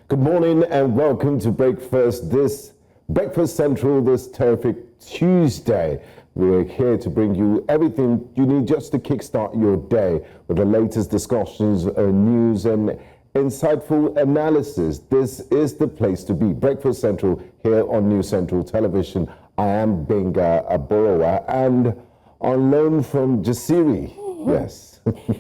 Good morning and welcome to Breakfast Central this terrific Tuesday. We're here to bring you everything you need just to kickstart your day with the latest discussions, news and insightful analysis. This is the place to be. Breakfast Central here on News Central Television. I am Benga Aborowa and on loan from Jasiri. Yes.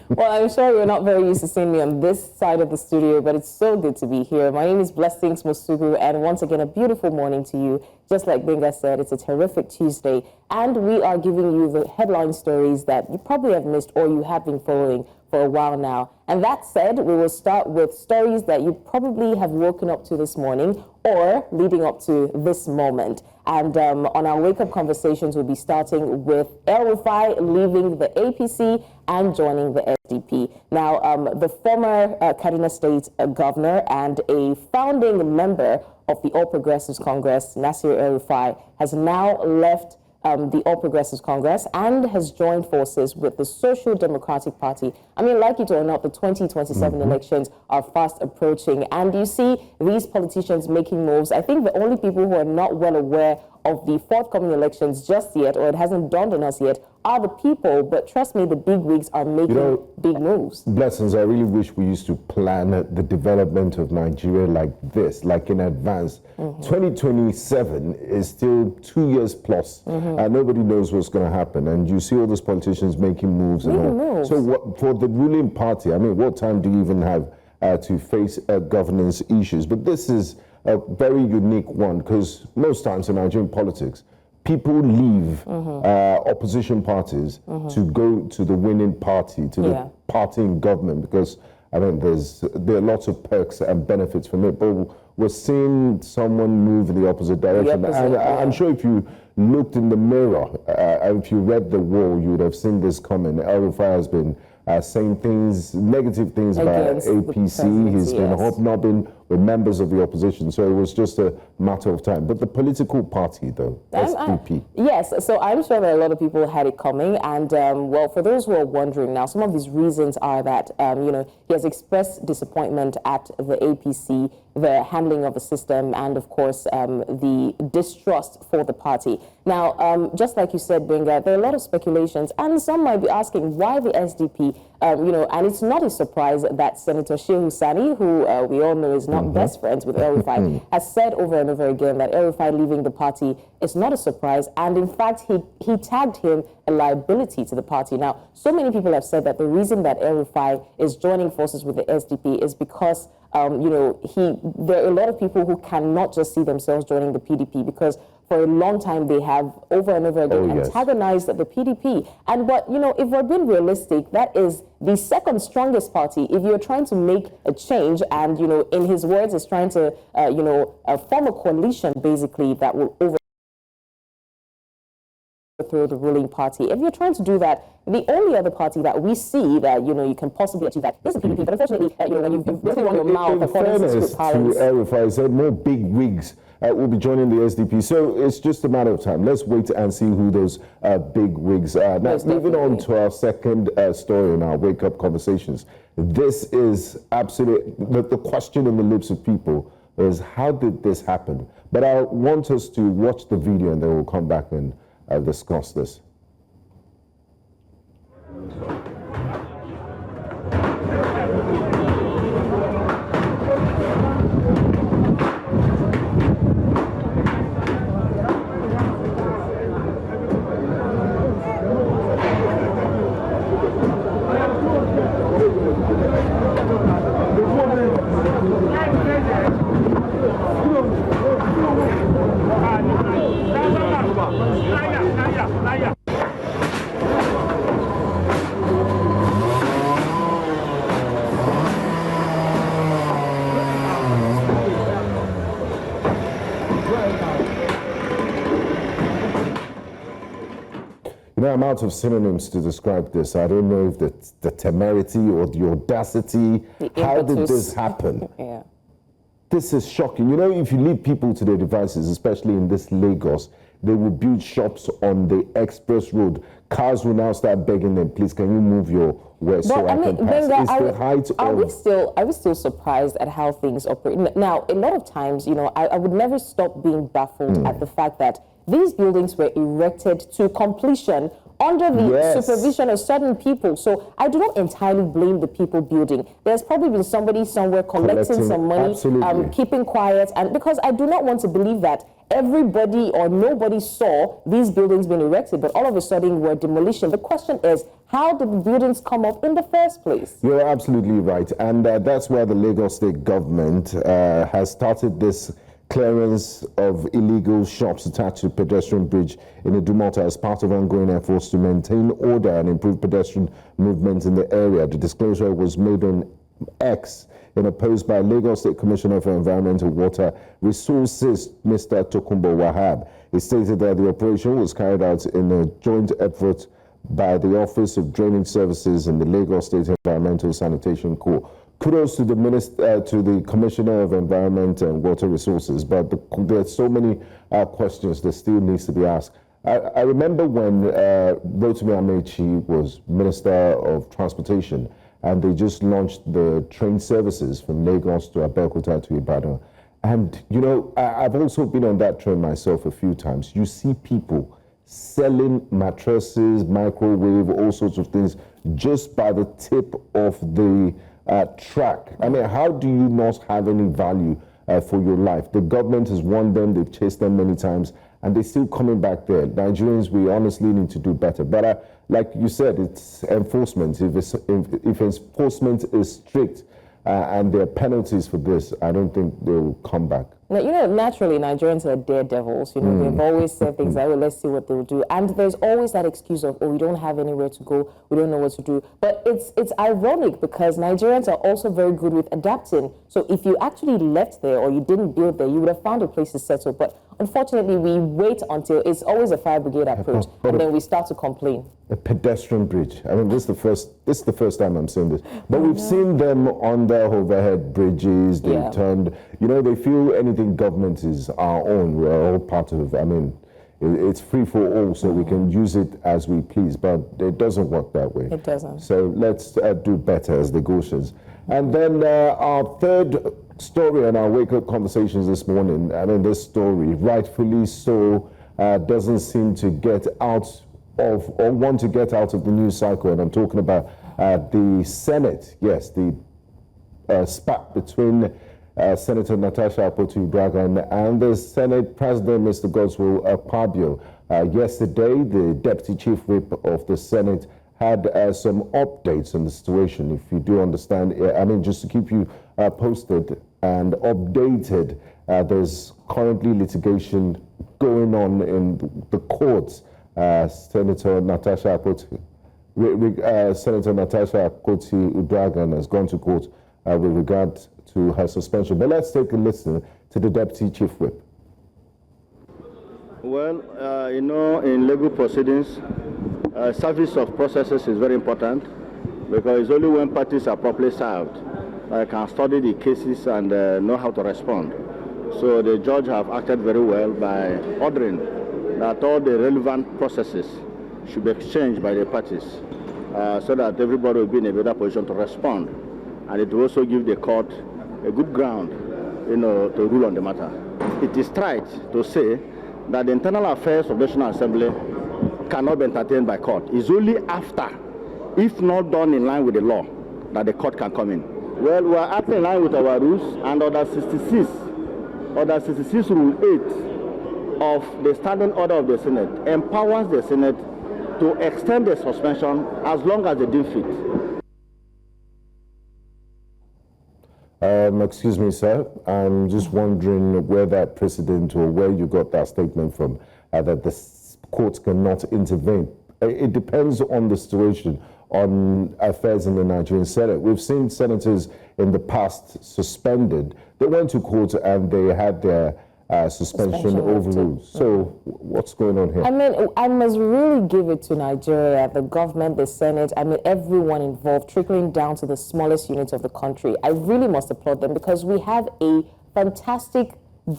Well, I'm sure you're not very used to seeing me on this side of the studio, but it's so good to be here. My name is Blessings Musugu, and once again, a beautiful morning to you. Just like Benga said, it's a terrific Tuesday, and we are giving you the headline stories that you probably have missed or you have been following for a while now. And that said, we will start with stories that you probably have woken up to this morning or leading up to this moment. And on our wake-up conversations, we'll be starting with El-Rufai leaving the APC and joining the SDP. Now, the former Kaduna State governor and a founding member of the All Progressives Congress, Nasir El-Rufai, has now left the All Progressives Congress and has joined forces with the Social Democratic Party. I mean, like it or not, the 2027 elections are fast approaching, and you see these politicians making moves. I think the only people who are not well aware of the forthcoming elections just yet, or it hasn't dawned on us yet, are the people. But trust me, the big wigs are making big moves. Blessings, I really wish we used to plan the development of Nigeria like this, like in advance. 2027 is still 2 years plus, and nobody knows what's going to happen. And you see all those politicians making moves and all. So what, for the ruling party, I mean, what time do you even have to face governance issues? But this is a very unique one, because most times in Nigerian politics, people leave opposition parties to go to the winning party, to the party in government, because I mean there are lots of perks and benefits from it. But we're seeing someone move in the opposite direction. I'm sure if you looked in the mirror, if you read the wall, you would have seen this coming. El-Rufai has been saying things, negative things about APC. He's been hobnobbing with members of the opposition. So it was just a matter of time. But the political party, though, SDP. Yes, so I'm sure that a lot of people had it coming. And, well, for those who are wondering now, some of these reasons are that, you know, he has expressed disappointment at the APC, the handling of the system, and, of course, the distrust for the party. Now, just like you said, Benga, there are a lot of speculations, and some might be asking why the SDP, you know, and it's not a surprise that Senator Shehu Sani, who we all know is not best friends with El-Rufai, has said over and over again that El-Rufai leaving the party is not a surprise, and in fact, he tagged him a liability to the party. Now, so many people have said that the reason that El-Rufai is joining forces with the SDP is because you know, there are a lot of people who cannot just see themselves joining the PDP, because for a long time they have over and over again antagonized the PDP. And but you know, if we're being realistic, that is the second strongest party. If you're trying to make a change, and you know, in his words, is trying to you know, form a coalition basically that will overthrow the ruling party. If you're trying to do that, the only other party that we see that, you know, you can possibly achieve that is the PDP. But unfortunately, you know, you've really run your mouth according to script parlance. To El-Rufai said more big wigs will be joining the SDP. So it's just a matter of time. Let's wait and see who those big wigs are. Now, moving on to our second story in our wake-up conversations. This is absolutely the question in the lips of people is, how did this happen? But I want us to watch the video and then we'll come back and discuss this. You know, I'm out of synonyms to describe this. I don't know if the temerity or the audacity, how did this happen? This is shocking. You know, if you leave people to their devices, especially in this Lagos, They will build shops on the express road. Cars will now start begging them, please, can you move your way so I can pass? It's the height are we still surprised at how things operate? Now, a lot of times, you know, I would never stop being baffled at the fact that these buildings were erected to completion under the supervision of certain people. So I do not entirely blame the people building. There's probably been somebody somewhere collecting some money, keeping quiet, and because I do not want to believe that everybody or nobody saw these buildings being erected, but all of a sudden were demolition. The question is, how did the buildings come up in the first place? You're absolutely right, and that's why the Lagos State government has started this clearance of illegal shops attached to pedestrian bridge in Idumota as part of ongoing efforts to maintain order and improve pedestrian movement in the area. The disclosure was made on X in a post by Lagos State Commissioner for Environment and Water Resources, Mr. Tokunbo Wahab. He stated that the operation was carried out in a joint effort by the Office of Drainage Services and the Lagos State Environmental Sanitation Corps. Kudos to the to the Commissioner of Environment and Water Resources, but there's so many questions that still needs to be asked. I remember when Rotimi Amechi was Minister of Transportation, and they just launched the train services from Lagos to Abeokuta to Ibadan. And, you know, I've also been on that train myself a few times. You see people selling mattresses, microwave, all sorts of things just by the tip of the track. I mean, how do you not have any value for your life? The government has warned them, they've chased them many times, and they're still coming back there. Nigerians, we honestly need to do better. But like you said, it's enforcement. If enforcement is strict and there are penalties for this, I don't think they'll come back. Now, you know, naturally, Nigerians are daredevils. You know, they've always said things like, well, let's see what they'll do. And there's always that excuse of, oh, we don't have anywhere to go. We don't know what to do. But it's ironic because Nigerians are also very good with adapting. So if you actually left there or you didn't build there, you would have found a place to settle. But unfortunately, we wait until it's always a fire brigade approach, and then we start to complain. A pedestrian bridge. I mean, this is the first time I'm seeing this. But we've seen them on their overhead bridges. They've turned, you know, they feel anything government is our own. We're all part of it. I mean, it's free for all, so we can use it as we please. But it doesn't work that way. It doesn't. So let's do better as the Goshen's. And then our third story in our wake-up conversations this morning, I mean, this story, rightfully so, doesn't seem to get out of, or want to get out of the news cycle. And I'm talking about the Senate, yes, the spat between Senator Natasha Akpoti-Uduaghan and the Senate President, Mr. Godswill Akpabio. Yesterday, the Deputy Chief Whip of the Senate had some updates on the situation, if you do understand. I mean, just to keep you posted and updated, there's currently litigation going on in the courts. Senator Natasha Akpoti-Uduaghan has gone to court with regard to her suspension. But let's take a listen to the Deputy Chief Whip. Well, you know, in legal proceedings, service of processes is very important because it's only when parties are properly served that can study the cases and know how to respond. So the judge have acted very well by ordering that all the relevant processes should be exchanged by the parties so that everybody will be in a better position to respond. And it will also give the court a good ground, you know, to rule on the matter. It is right to say that the internal affairs of the National Assembly cannot be entertained by court. It's only after, if not done in line with the law, that the court can come in. Well, we are acting in line with our rules, and Order 66 Rule 8 of the Standing Order of the Senate empowers the Senate to extend the suspension as long as they deem fit. Excuse me, sir. I'm just wondering where that precedent or where you got that statement from, that the courts cannot intervene. It depends on the situation, on affairs in the Nigerian Senate. We've seen senators in the past suspended. They went to court and they had their suspension overruled. So what's going on here? I mean, I must really give it to Nigeria, the government, the Senate, I mean, everyone involved, trickling down to the smallest units of the country. I really must applaud them because we have a fantastic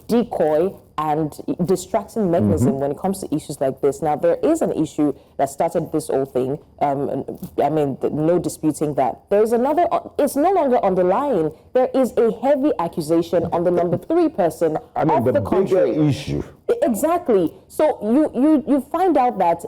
decoy and distracting mechanism when it comes to issues like this. Now, there is an issue that started this whole thing. No disputing that. There's another, it's no longer underlying. There is a heavy accusation on the number 3 person of the country. Issue. Exactly. So you find out that,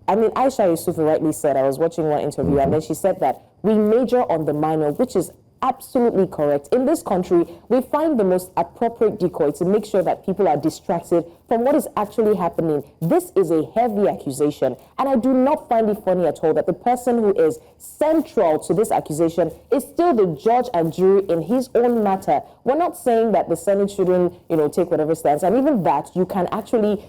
Aisha Yusufu rightly said, I was watching one interview, and then she said that we major on the minor, which is absolutely correct. In this country, we find the most appropriate decoy to make sure that people are distracted from what is actually happening. This is a heavy accusation, and I do not find it funny at all that the person who is central to this accusation is still the judge and jury in his own matter. We're not saying that the Senate shouldn't, take whatever stance, and even that you can actually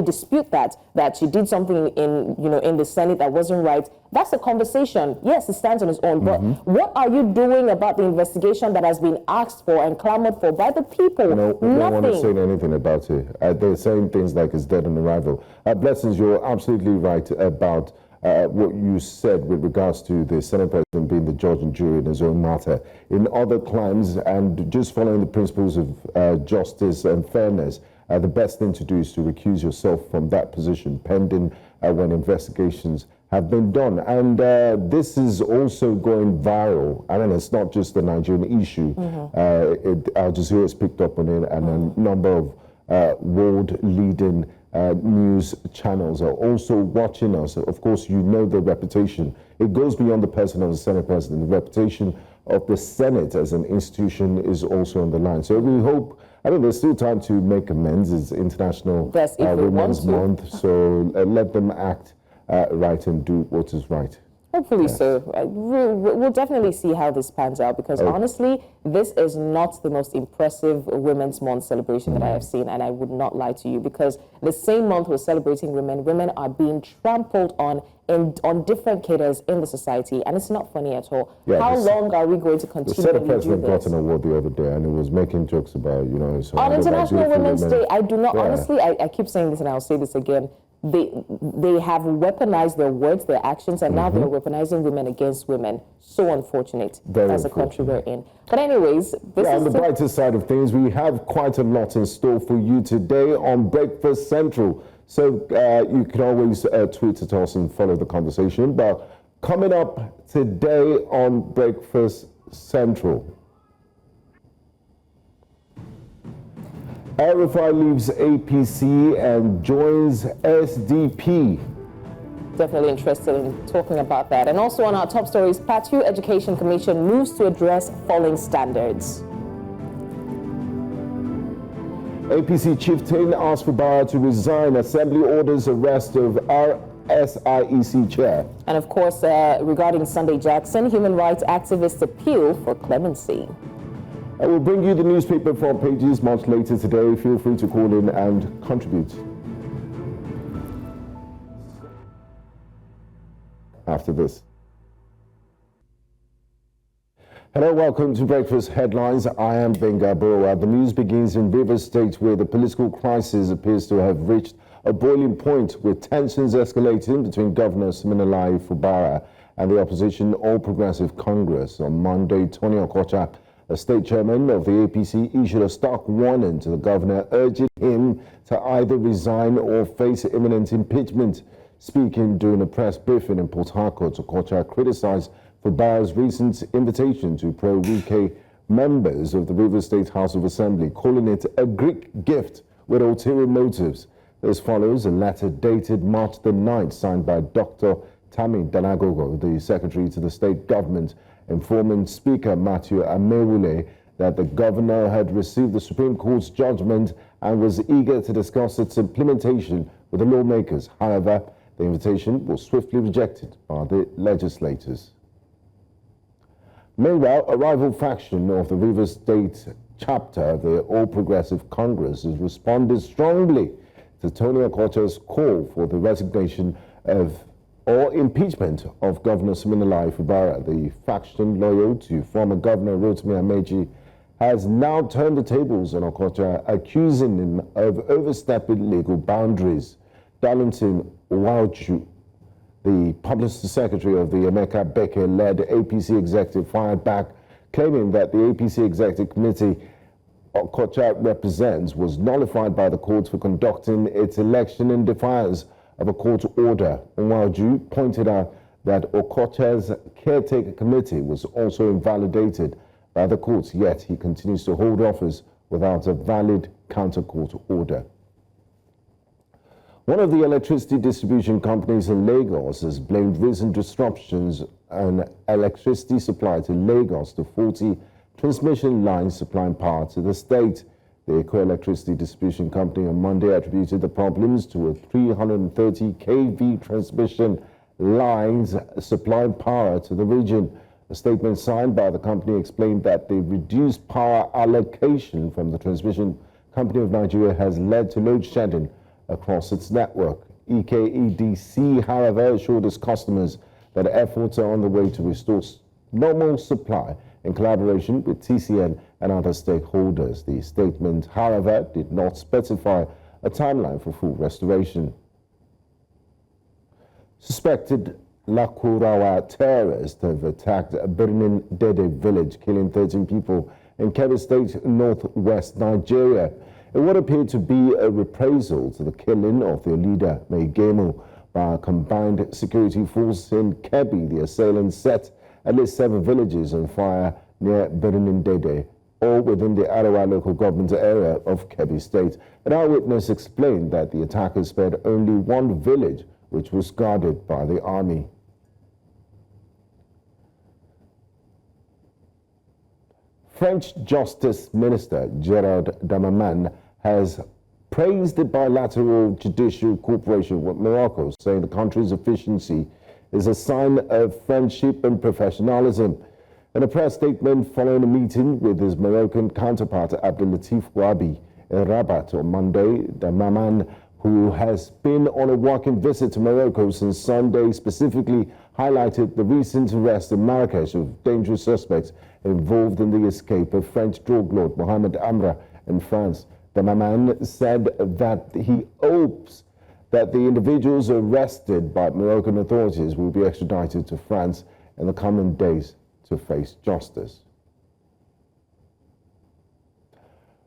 dispute that she did something in the Senate that wasn't right. That's a conversation. Yes, it stands on its own, but what are you doing about the investigation that has been asked for and clamored for by the people? No, Nothing. don't want to say anything about it. They're saying things like it's dead on arrival. Blessings, you're absolutely right about what you said with regards to the Senate President being the judge and jury in his own matter. In other climes, and just following the principles of justice and fairness, the best thing to do is to recuse yourself from that position pending when investigations have been done. And this is also going viral. It's not just the Nigerian issue. Al Jazeera has picked up on it, and a number of world-leading news channels are also watching us. Of course, you know the reputation. It goes beyond the person of the Senate President. The reputation of the Senate as an institution is also on the line. So we hope, there's still time to make amends. It's International Women's Month, so let them act right and do what is right. Hopefully so. We'll definitely see how this pans out, because honestly, this is not the most impressive Women's Month celebration that I have seen, and I would not lie to you, because the same month we're celebrating women are being trampled on different cadres in the society, and it's not funny at all. Yeah, how long are we going to continue to do this? The Senate President got an award the other day, and he was making jokes about, so on International Women's Day, I do not, honestly, I keep saying this and I'll say this again, they have weaponized their words, their actions, and now they're weaponizing women against women. So unfortunate as a country we're in. But anyways, this is on the brighter side of things, we have quite a lot in store for you today on Breakfast Central. So you can always tweet at us and follow the conversation. But coming up today on Breakfast Central, El-Rufai leaves APC and joins SDP. Definitely interested in talking about that. And also on our top stories, Plateau Education Commission moves to address falling standards. APC chieftain asks Fubara to resign. Assembly orders arrest of RSIEC chair. And of course, regarding Sunday Jackson, human rights activists appeal for clemency. I will bring you the newspaper front pages much later today. Feel free to call in and contribute. After this. Hello, welcome to Breakfast Headlines. I am Benga Borowa. The news begins in Rivers State, where the political crisis appears to have reached a boiling point, with tensions escalating between Governor Siminalayi Fubara and the opposition All Progressive Congress. On Monday, Tony Okocha, a state chairman of the APC, issued a stark warning to the governor, urging him to either resign or face imminent impeachment. Speaking during a press briefing in Port Harcourt, Okocha criticized Fubara's recent invitation to pro-UK members of the Rivers State House of Assembly, calling it a Greek gift with ulterior motives. As follows, a letter dated March the 9th, signed by Dr. Tammy Danagogo, the Secretary to the State Government, informing Speaker Matthew Amewule that the governor had received the Supreme Court's judgment and was eager to discuss its implementation with the lawmakers. However, the invitation was swiftly rejected by the legislators. Meanwhile, a rival faction of the Rivers State chapter of the All Progressive Congress has responded strongly to Tony Okocha's call for the resignation of or impeachment of Governor Siminalayi Fubara. The faction loyal to former Governor Rotimi Amechi has now turned the tables on Okocha, accusing him of overstepping legal boundaries. Darlington Wauchu, the Publicity Secretary of the Emeka Beke-led APC executive, fired back, claiming that the APC Executive Committee Okocha represents was nullified by the court for conducting its election in defiance of a court order. Nwaju pointed out that Okocha's caretaker committee was also invalidated by the courts, yet he continues to hold office without a valid counter-court order. One of the electricity distribution companies in Lagos has blamed recent disruptions in electricity supply to Lagos to faulty transmission lines supplying power to the state. The Electricity Distribution Company on Monday attributed the problems to a 330 kV transmission lines supplying power to the region. A statement signed by the company explained that the reduced power allocation from the Transmission Company of Nigeria has led to load shedding across its network. EKEDC, however, assured its customers that efforts are on the way to restore normal supply in collaboration with TCN and other stakeholders. The statement, however, did not specify a timeline for full restoration. Suspected Lakurawa terrorists have attacked Birnin Dede village, killing 13 people in Kebbi State, northwest Nigeria. It would appear to be a reprisal to the killing of their leader, Meigemu, by a combined security force in Kebbi. The assailants set at least 7 villages on fire near Birnin Dede, all within the Arawa local government area of Kebbi State. An eyewitness explained that the attackers spared only one village, which was guarded by the army. French Justice Minister Gerard Damaman has praised the bilateral judicial cooperation with Morocco, saying the country's efficiency is a sign of friendship and professionalism. In a press statement following a meeting with his Moroccan counterpart Abdelatif Wabi in Rabat on Monday, Damaman, who has been on a working visit to Morocco since Sunday, specifically highlighted the recent arrest in Marrakesh of dangerous suspects involved in the escape of French drug lord Mohamed Amra in France. Damaman said that he hopes that the individuals arrested by Moroccan authorities will be extradited to France in the coming days to face justice.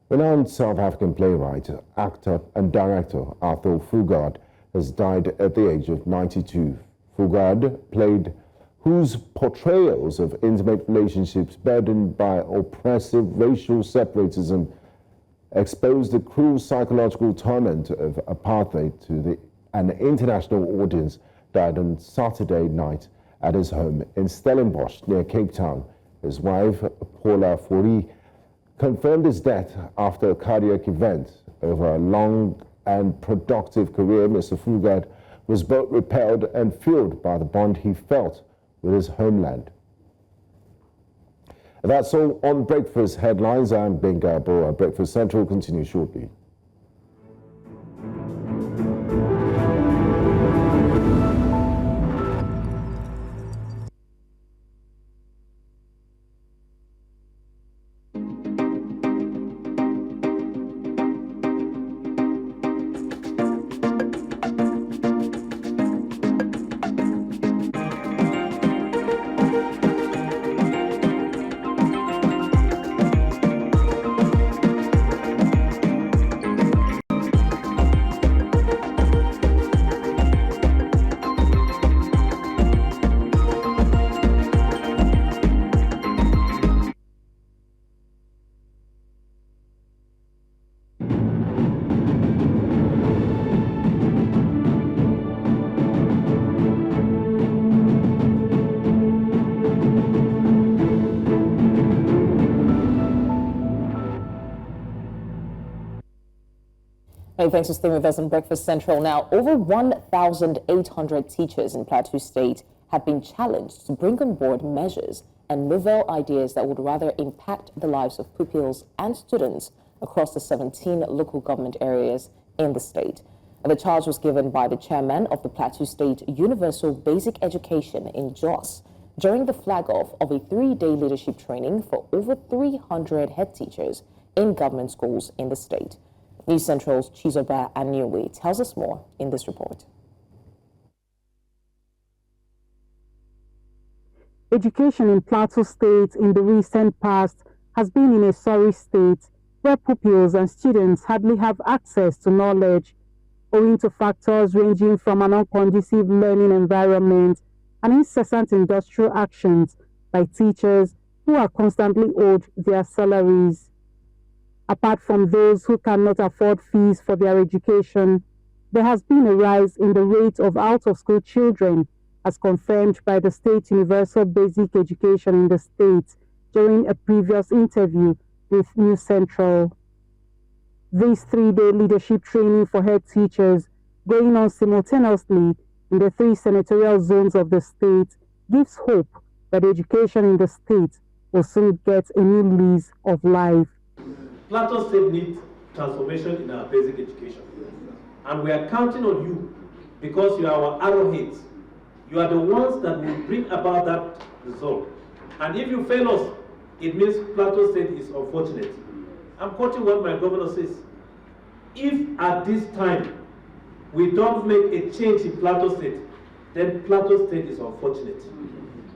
Renowned South African playwright, actor and director Adolphus has died at the age of 92. Fugard whose portrayals of intimate relationships burdened by oppressive racial separatism exposed the cruel psychological torment of apartheid to an international audience, died on Saturday night at his home in Stellenbosch near Cape Town. His wife, Paula Fourie, confirmed his death after a cardiac event. Over a long and productive career, Mr. Fugard was both repelled and fueled by the bond he felt with his homeland. That's all on Breakfast Headlines. I'm Benga Bora. Breakfast Central continues shortly. Hey, thanks for staying with us on Breakfast Central. Now, over 1,800 teachers in Plateau State have been challenged to bring on board measures and novel ideas that would rather impact the lives of pupils and students across the 17 local government areas in the state. The charge was given by the chairman of the Plateau State Universal Basic Education in Jos during the flag-off of a 3-day leadership training for over 300 head teachers in government schools in the state. News Central's Chizoba Aniwe tells us more in this report. Education in Plateau State in the recent past has been in a sorry state where pupils and students hardly have access to knowledge, owing to factors ranging from an unconducive learning environment and incessant industrial actions by teachers who are constantly owed their salaries. Apart from those who cannot afford fees for their education, there has been a rise in the rate of out-of-school children, as confirmed by the State Universal Basic Education in the state during a previous interview with News Central. This 3-day leadership training for head teachers, going on simultaneously in the 3 senatorial zones of the state, gives hope that education in the state will soon get a new lease of life. Plateau State needs transformation in our basic education. And we are counting on you because you are our arrowheads. You are the ones that will bring about that result. And if you fail us, it means Plateau State is unfortunate. I'm quoting what my governor says. If at this time we don't make a change in Plateau State, then Plateau State is unfortunate.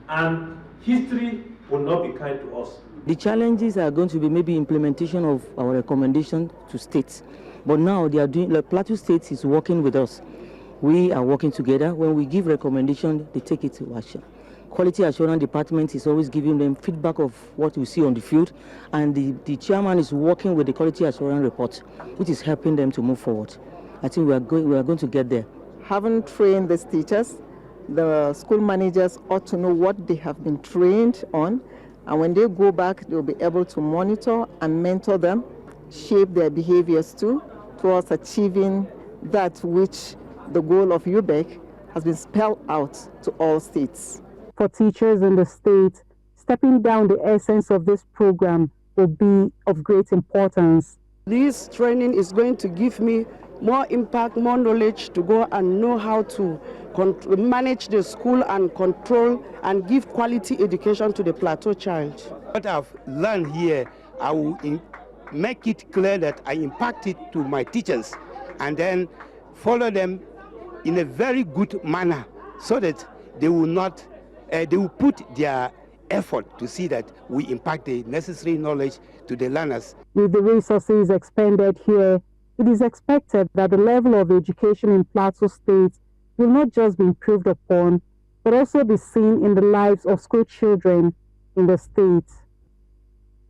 And history will not be kind to us. The challenges are going to be maybe implementation of our recommendation to states. But now they are doing, like Plateau State is working with us. We are working together. When we give recommendation, they take it to action. Quality Assurance Department is always giving them feedback of what we see on the field, and the chairman is working with the Quality Assurance report, which is helping them to move forward. I think we are going to get there. Having trained these teachers, the school managers ought to know what they have been trained on, and when they go back, they'll be able to monitor and mentor them, shape their behaviors too, towards achieving that which the goal of UBEC has been spelled out to all states. For teachers in the state, stepping down the essence of this program will be of great importance. This training is going to give me more impact, more knowledge to go and know how to manage the school and control and give quality education to the Plateau child. What I've learned here, I will make it clear that I impact it to my teachers and then follow them in a very good manner so that they will not, they will put their effort to see that we impact the necessary knowledge to the learners. With the resources expended here, it is expected that the level of education in Plateau State will not just be improved upon, but also be seen in the lives of school children in the state.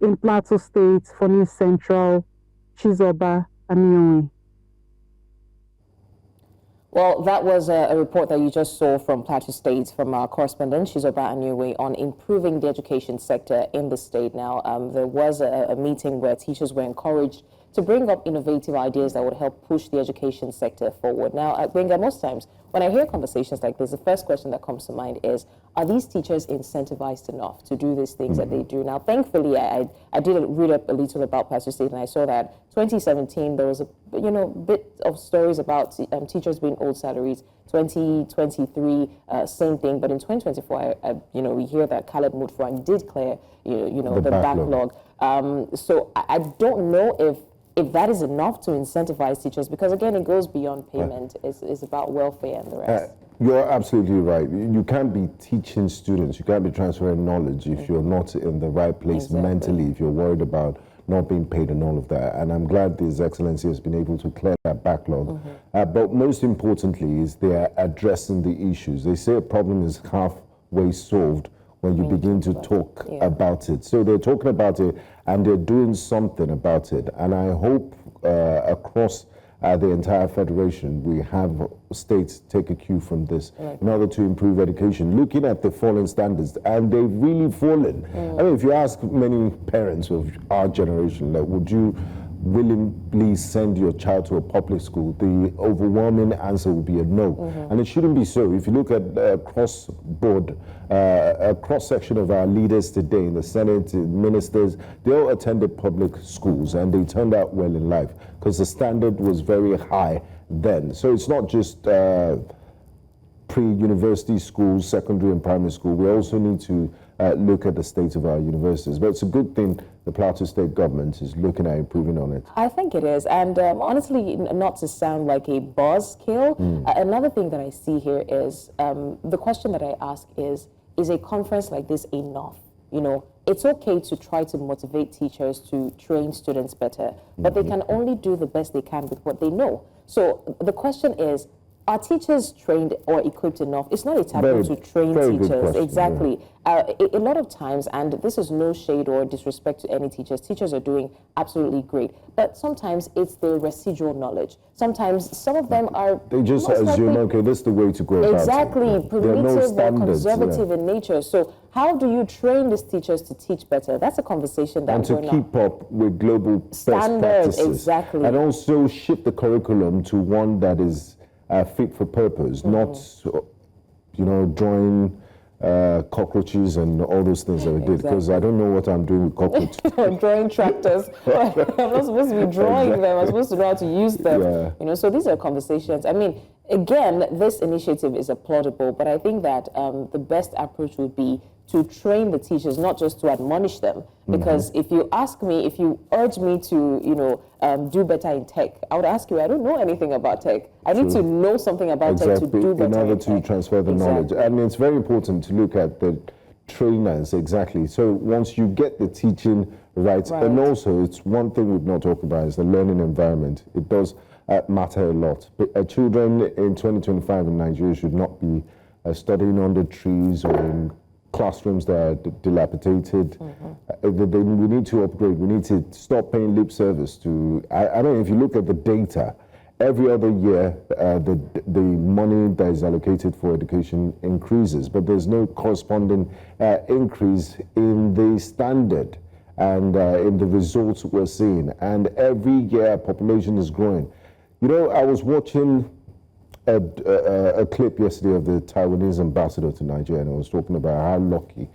In Plateau State, for News Central, Chizoba Amioi. Well, that was a report that you just saw from Plateau State from our correspondent, Chizoba Amioi, on improving the education sector in the state. Now, there was a meeting where teachers were encouraged to bring up innovative ideas that would help push the education sector forward. Now, at Benga, most times, when I hear conversations like this, the first question that comes to mind is, are these teachers incentivized enough to do these things that they do? Now, thankfully, I did read up a little about Plateau State, and I saw that 2017, there was a bit of stories about teachers being owed salaries. 2023, same thing, but in 2024, we hear that Khaled Mutfwang did clear, the backlog. So I don't know if that is enough to incentivize teachers, because again, it goes beyond payment. It's about welfare and the rest. You're absolutely right. You can't be teaching students, you can't be transferring knowledge if you're not in the right place mentally, if you're worried about not being paid and all of that. And I'm glad His Excellency has been able to clear that backlog. But most importantly is they are addressing the issues. They say a problem is halfway solved when you begin to talk about it. So they're talking about it and they're doing something about it. And I hope across the entire federation, we have states take a cue from this in order to improve education, looking at the falling standards, and they've really fallen. I mean, if you ask many parents of our generation, like, would you willingly send your child to a public school, the overwhelming answer would be a no. And it shouldn't be so. If you look at cross-board, a cross-section of our leaders today in the Senate, ministers, they all attended public schools and they turned out well in life because the standard was very high then. So it's not just pre-university schools, secondary and primary school. We also need to look at the state of our universities. But it's a good thing the Plateau State government is looking at improving on it. I think it is. And honestly, not to sound like a buzzkill, another thing that I see here is the question that I ask is a conference like this enough? it's okay to try to motivate teachers to train students better, but they can only do the best they can with what they know. So the question is, are teachers trained or equipped enough? It's not a taboo to train teachers. Exactly. A lot of times, and this is no shade or disrespect to any teachers, teachers are doing absolutely great. But sometimes it's the residual knowledge. Sometimes some of them are... They just assume, okay, this is the way to go about it. Exactly. Primitive or conservative in nature. So how do you train these teachers to teach better? That's a conversation that we're not... And to keep up with global standards, best practices. Exactly. And also shift the curriculum to one that is fit for purpose, not, drawing cockroaches and all those things that we did, because I don't know what I'm doing with cockroaches. Drawing tractors. I'm not supposed to be drawing them. I'm supposed to know how to use them. So these are conversations. I mean, again, this initiative is applaudable, but I think that the best approach would be to train the teachers, not just to admonish them. Because if you ask me, if you urge me to, do better in tech, I would ask you, I don't know anything about tech. I need to know something about tech to do better in order to transfer the knowledge. And it's very important to look at the trainers, exactly. So once you get the teaching right, and also it's one thing we've not talked about is the learning environment. It does matter a lot. But children in 2025 in Nigeria should not be studying under trees or in classrooms that are dilapidated. We need to upgrade. We need to stop paying lip service to... I mean, if you look at the data, every other year, the money that is allocated for education increases, but there's no corresponding increase in the standard and in the results we're seeing. And every year, population is growing. I was watching a clip yesterday of the Taiwanese ambassador to Nigeria, and I was talking about how lucky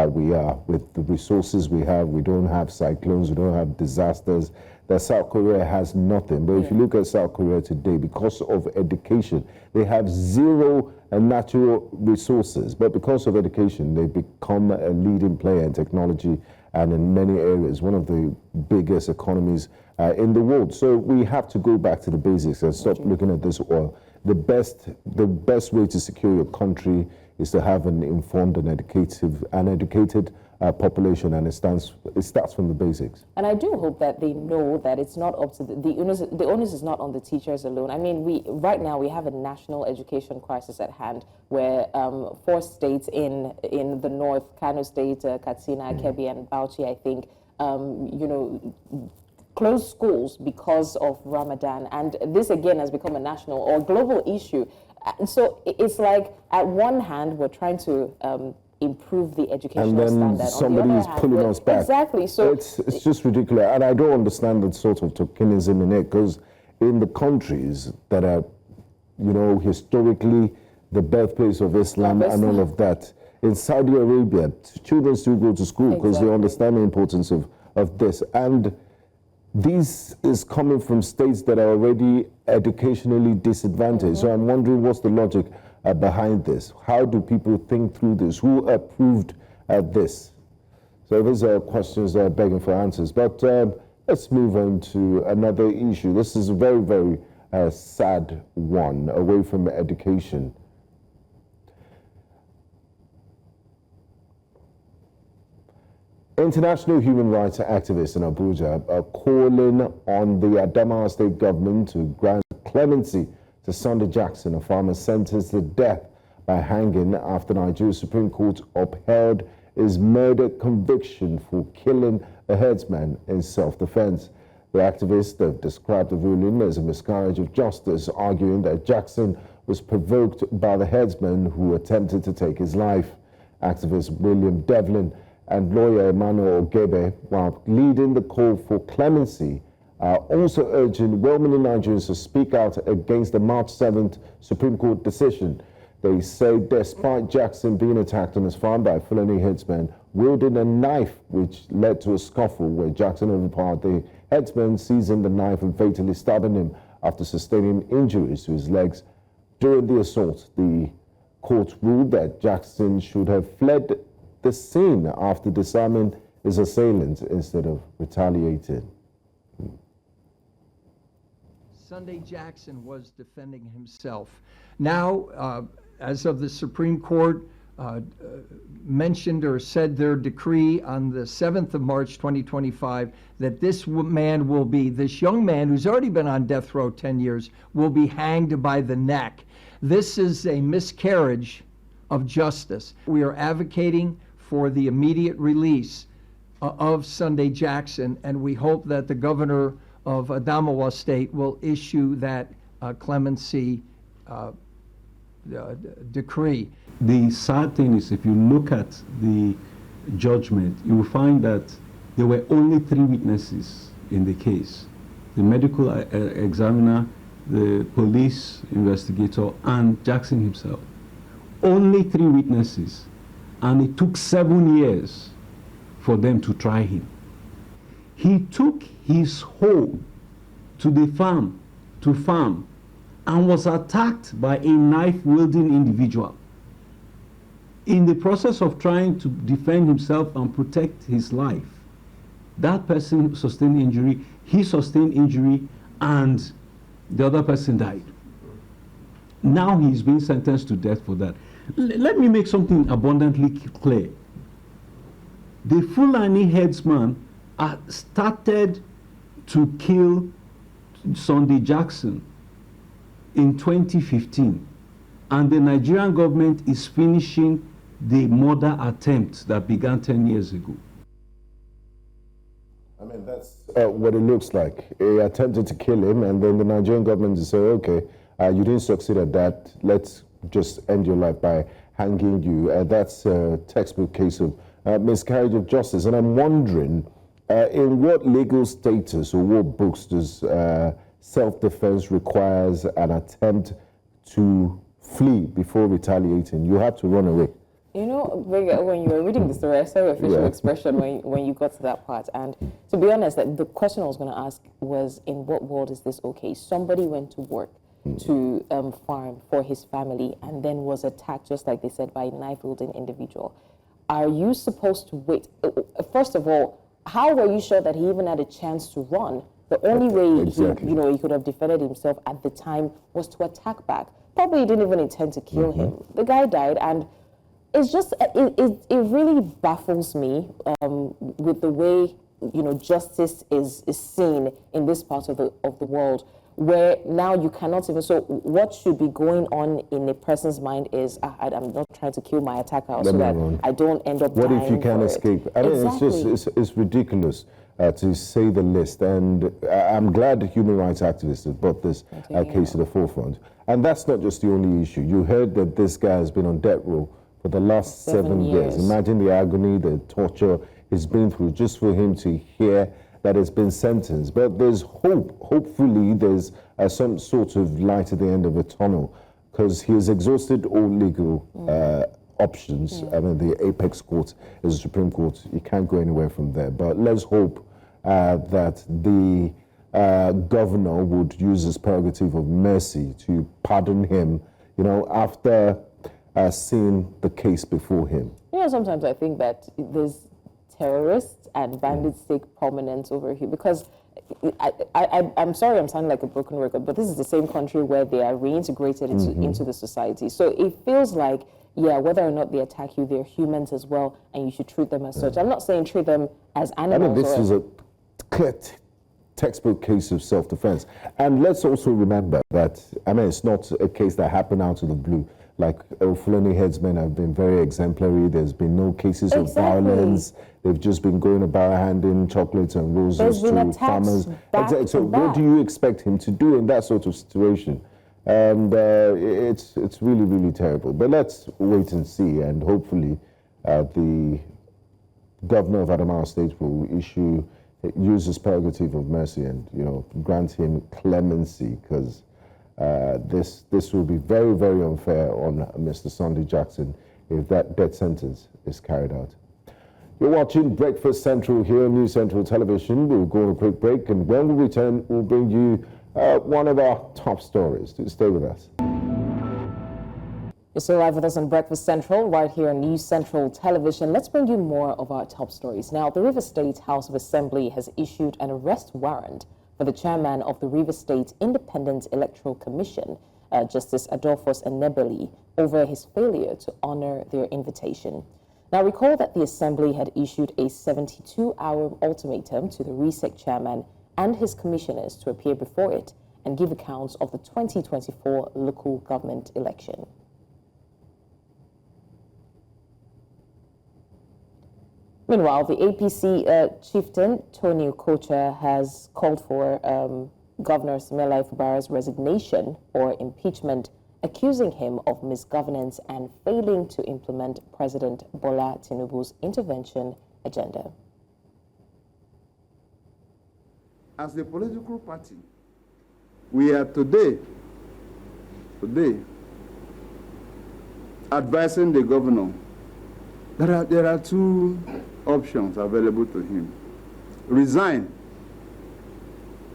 we are with the resources we have. We don't have cyclones, we don't have disasters. That South Korea has nothing. But if you look at South Korea today, because of education, they have zero natural resources. But because of education, they've become a leading player in technology and in many areas, one of the biggest economies in the world. So we have to go back to the basics and stop looking at this oil. The best way to secure your country is to have an informed and educated population, and it starts from the basics. And I do hope that they know that it's not up to the onus is not on the teachers alone. I mean, right now we have a national education crisis at hand, where 4 states in the north, Kano State, Katsina, Kebbi, and Bauchi, I think, closed schools because of Ramadan, and this again has become a national or global issue. So it's like, at one hand, we're trying to improve the educational standard. And then somebody is pulling us back. Exactly. So it's just ridiculous, and I don't understand that sort of tokenism in it, because in the countries that are, historically the birthplace of Islam and all of that, in Saudi Arabia, children still go to school because they understand the importance of this. And this is coming from states that are already educationally disadvantaged. So I'm wondering, what's the logic behind this? How do people think through this? Who approved this? So these are questions that are begging for answers. But let's move on to another issue. This is a very, very sad one, away from education. International human rights activists in Abuja are calling on the Adamawa state government to grant clemency to Sunday Jackson, a farmer sentenced to death by hanging after Nigeria's Supreme Court upheld his murder conviction for killing a herdsman in self-defense. The activists have described the ruling as a miscarriage of justice, arguing that Jackson was provoked by the herdsman who attempted to take his life. Activist William Devlin and lawyer Emmanuel Ogebe, while leading the call for clemency, are also urging well-meaning Nigerians to speak out against the March 7th Supreme Court decision. They say despite Jackson being attacked on his farm by a Fulani herdsman wielding a knife, which led to a scuffle where Jackson overpowered the herdsman, seizing the knife and fatally stabbing him after sustaining injuries to his legs. During the assault, the court ruled that Jackson should have fled the scene after disarming his assailant instead of retaliating. Sunday Jackson was defending himself. Now, as of the Supreme Court mentioned or said their decree on the 7th of March 2025 that this young man who's already been on death row 10 years will be hanged by the neck. This is a miscarriage of justice. We are advocating for the immediate release of Sunday Jackson, and we hope that the governor of Adamawa State will issue that clemency decree. The sad thing is, if you look at the judgment, you will find that there were only 3 witnesses in the case: the medical examiner, the police investigator, and Jackson himself. Only 3 witnesses, and it took 7 years for them to try him. He took his hoe to the farm, and was attacked by a knife-wielding individual. In the process of trying to defend himself and protect his life, that person sustained injury, he sustained injury, and the other person died. Now he's being sentenced to death for that. Let me make something abundantly clear. The Fulani headsman started to kill Sunday Jackson in 2015, and the Nigerian government is finishing the murder attempt that began 10 years ago. I mean, that's what it looks like. He attempted to kill him, and then the Nigerian government is saying, okay, you didn't succeed at that, let's just end your life by hanging you. That's a textbook case of miscarriage of justice. And I'm wondering, in what legal status or what books does self-defense requires an attempt to flee before retaliating? You have to run away. You know, when you were reading the story, I saw your facial expression when you got to that part. And to be honest, the question I was going to ask was, in what world is this okay? Somebody went to work to farm for his family and then was attacked, just like they said, by a knife-wielding individual. Are you supposed to wait? First of all, how were you sure that he even had a chance to run? The only way he could have defended himself at the time was to attack back. Probably he didn't even intend to kill him. The guy died, and it's just it really baffles me with the way justice is seen in this part of the world, where now you cannot even. So what should be going on in a person's mind is, I'm not trying to kill my attacker so that I don't end up dying. What if you can't escape? I mean, it's ridiculous, to say the least. And I'm glad the human rights activists have brought this case to the forefront. And that's not just the only issue. You heard that this guy has been on death row for the last 7 years. Imagine the agony, the torture he's been through just for him to hear that it's been sentenced. But there's hope. Hopefully there's some sort of light at the end of the tunnel, because he has exhausted all legal options. I mean, the apex court is the Supreme Court. You can't go anywhere from there. But let's hope that the governor would use his prerogative of mercy to pardon him, after seeing the case before him. Sometimes I think that there's terrorists and bandits take prominence over here, because I'm sorry I'm sounding like a broken record, but this is the same country where they are reintegrated into the society. So it feels like, whether or not they attack you, they're humans as well, and you should treat them as such. I'm not saying treat them as animals. I mean, this is a clear textbook case of self-defense. And let's also remember that, it's not a case that happened out of the blue. Like, Fulani headsmen have been very exemplary. There's been no cases of violence. They've just been going about handing chocolates and roses to farmers. So what do you expect him to do in that sort of situation? And it's really, really terrible. But let's wait and see. And hopefully the governor of Adamawa State will use his prerogative of mercy and, grant him clemency, because this will be very, very unfair on Mr. Sunday Jackson if that death sentence is carried out. You're watching Breakfast Central here on News Central Television. We'll go on a quick break, and when we return, we'll bring you one of our top stories. Stay with us. You're still live with us on Breakfast Central, right here on News Central Television. Let's bring you more of our top stories. Now, the Rivers State House of Assembly has issued an arrest warrant for the chairman of the Rivers State Independent Electoral Commission. Justice Adolphus Enebeli, over his failure to honor their invitation. Now, recall that the Assembly had issued a 72-hour ultimatum to the RSIEC chairman and his commissioners to appear before it and give accounts of the 2024 local government election. Meanwhile, the APC chieftain, Tony Okocha, has called for Governor Siminalayi Fubara's resignation or impeachment, accusing him of misgovernance and failing to implement President Bola Tinubu's intervention agenda. As a political party, we are today advising the governor that there are two options available to him: resign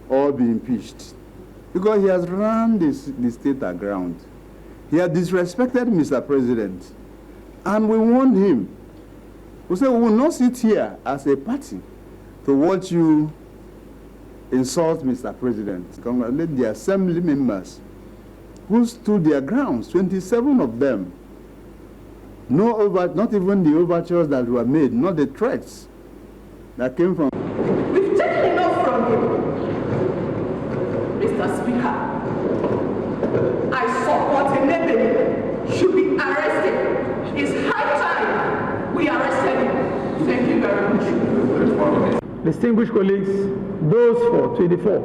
or be impeached, because he has run the state aground. He has disrespected Mr. President, and we warned him. We said we will not sit here as a party to watch you insult Mr. President. Congratulate the assembly members who stood their grounds, 27 of them. Not even the overtures that were made, not the threats that came from. We've taken enough from you, Mr. Speaker. I support Enebeli should be arrested. It's high time we arrested him. Thank you very much. Distinguished colleagues, those for 24,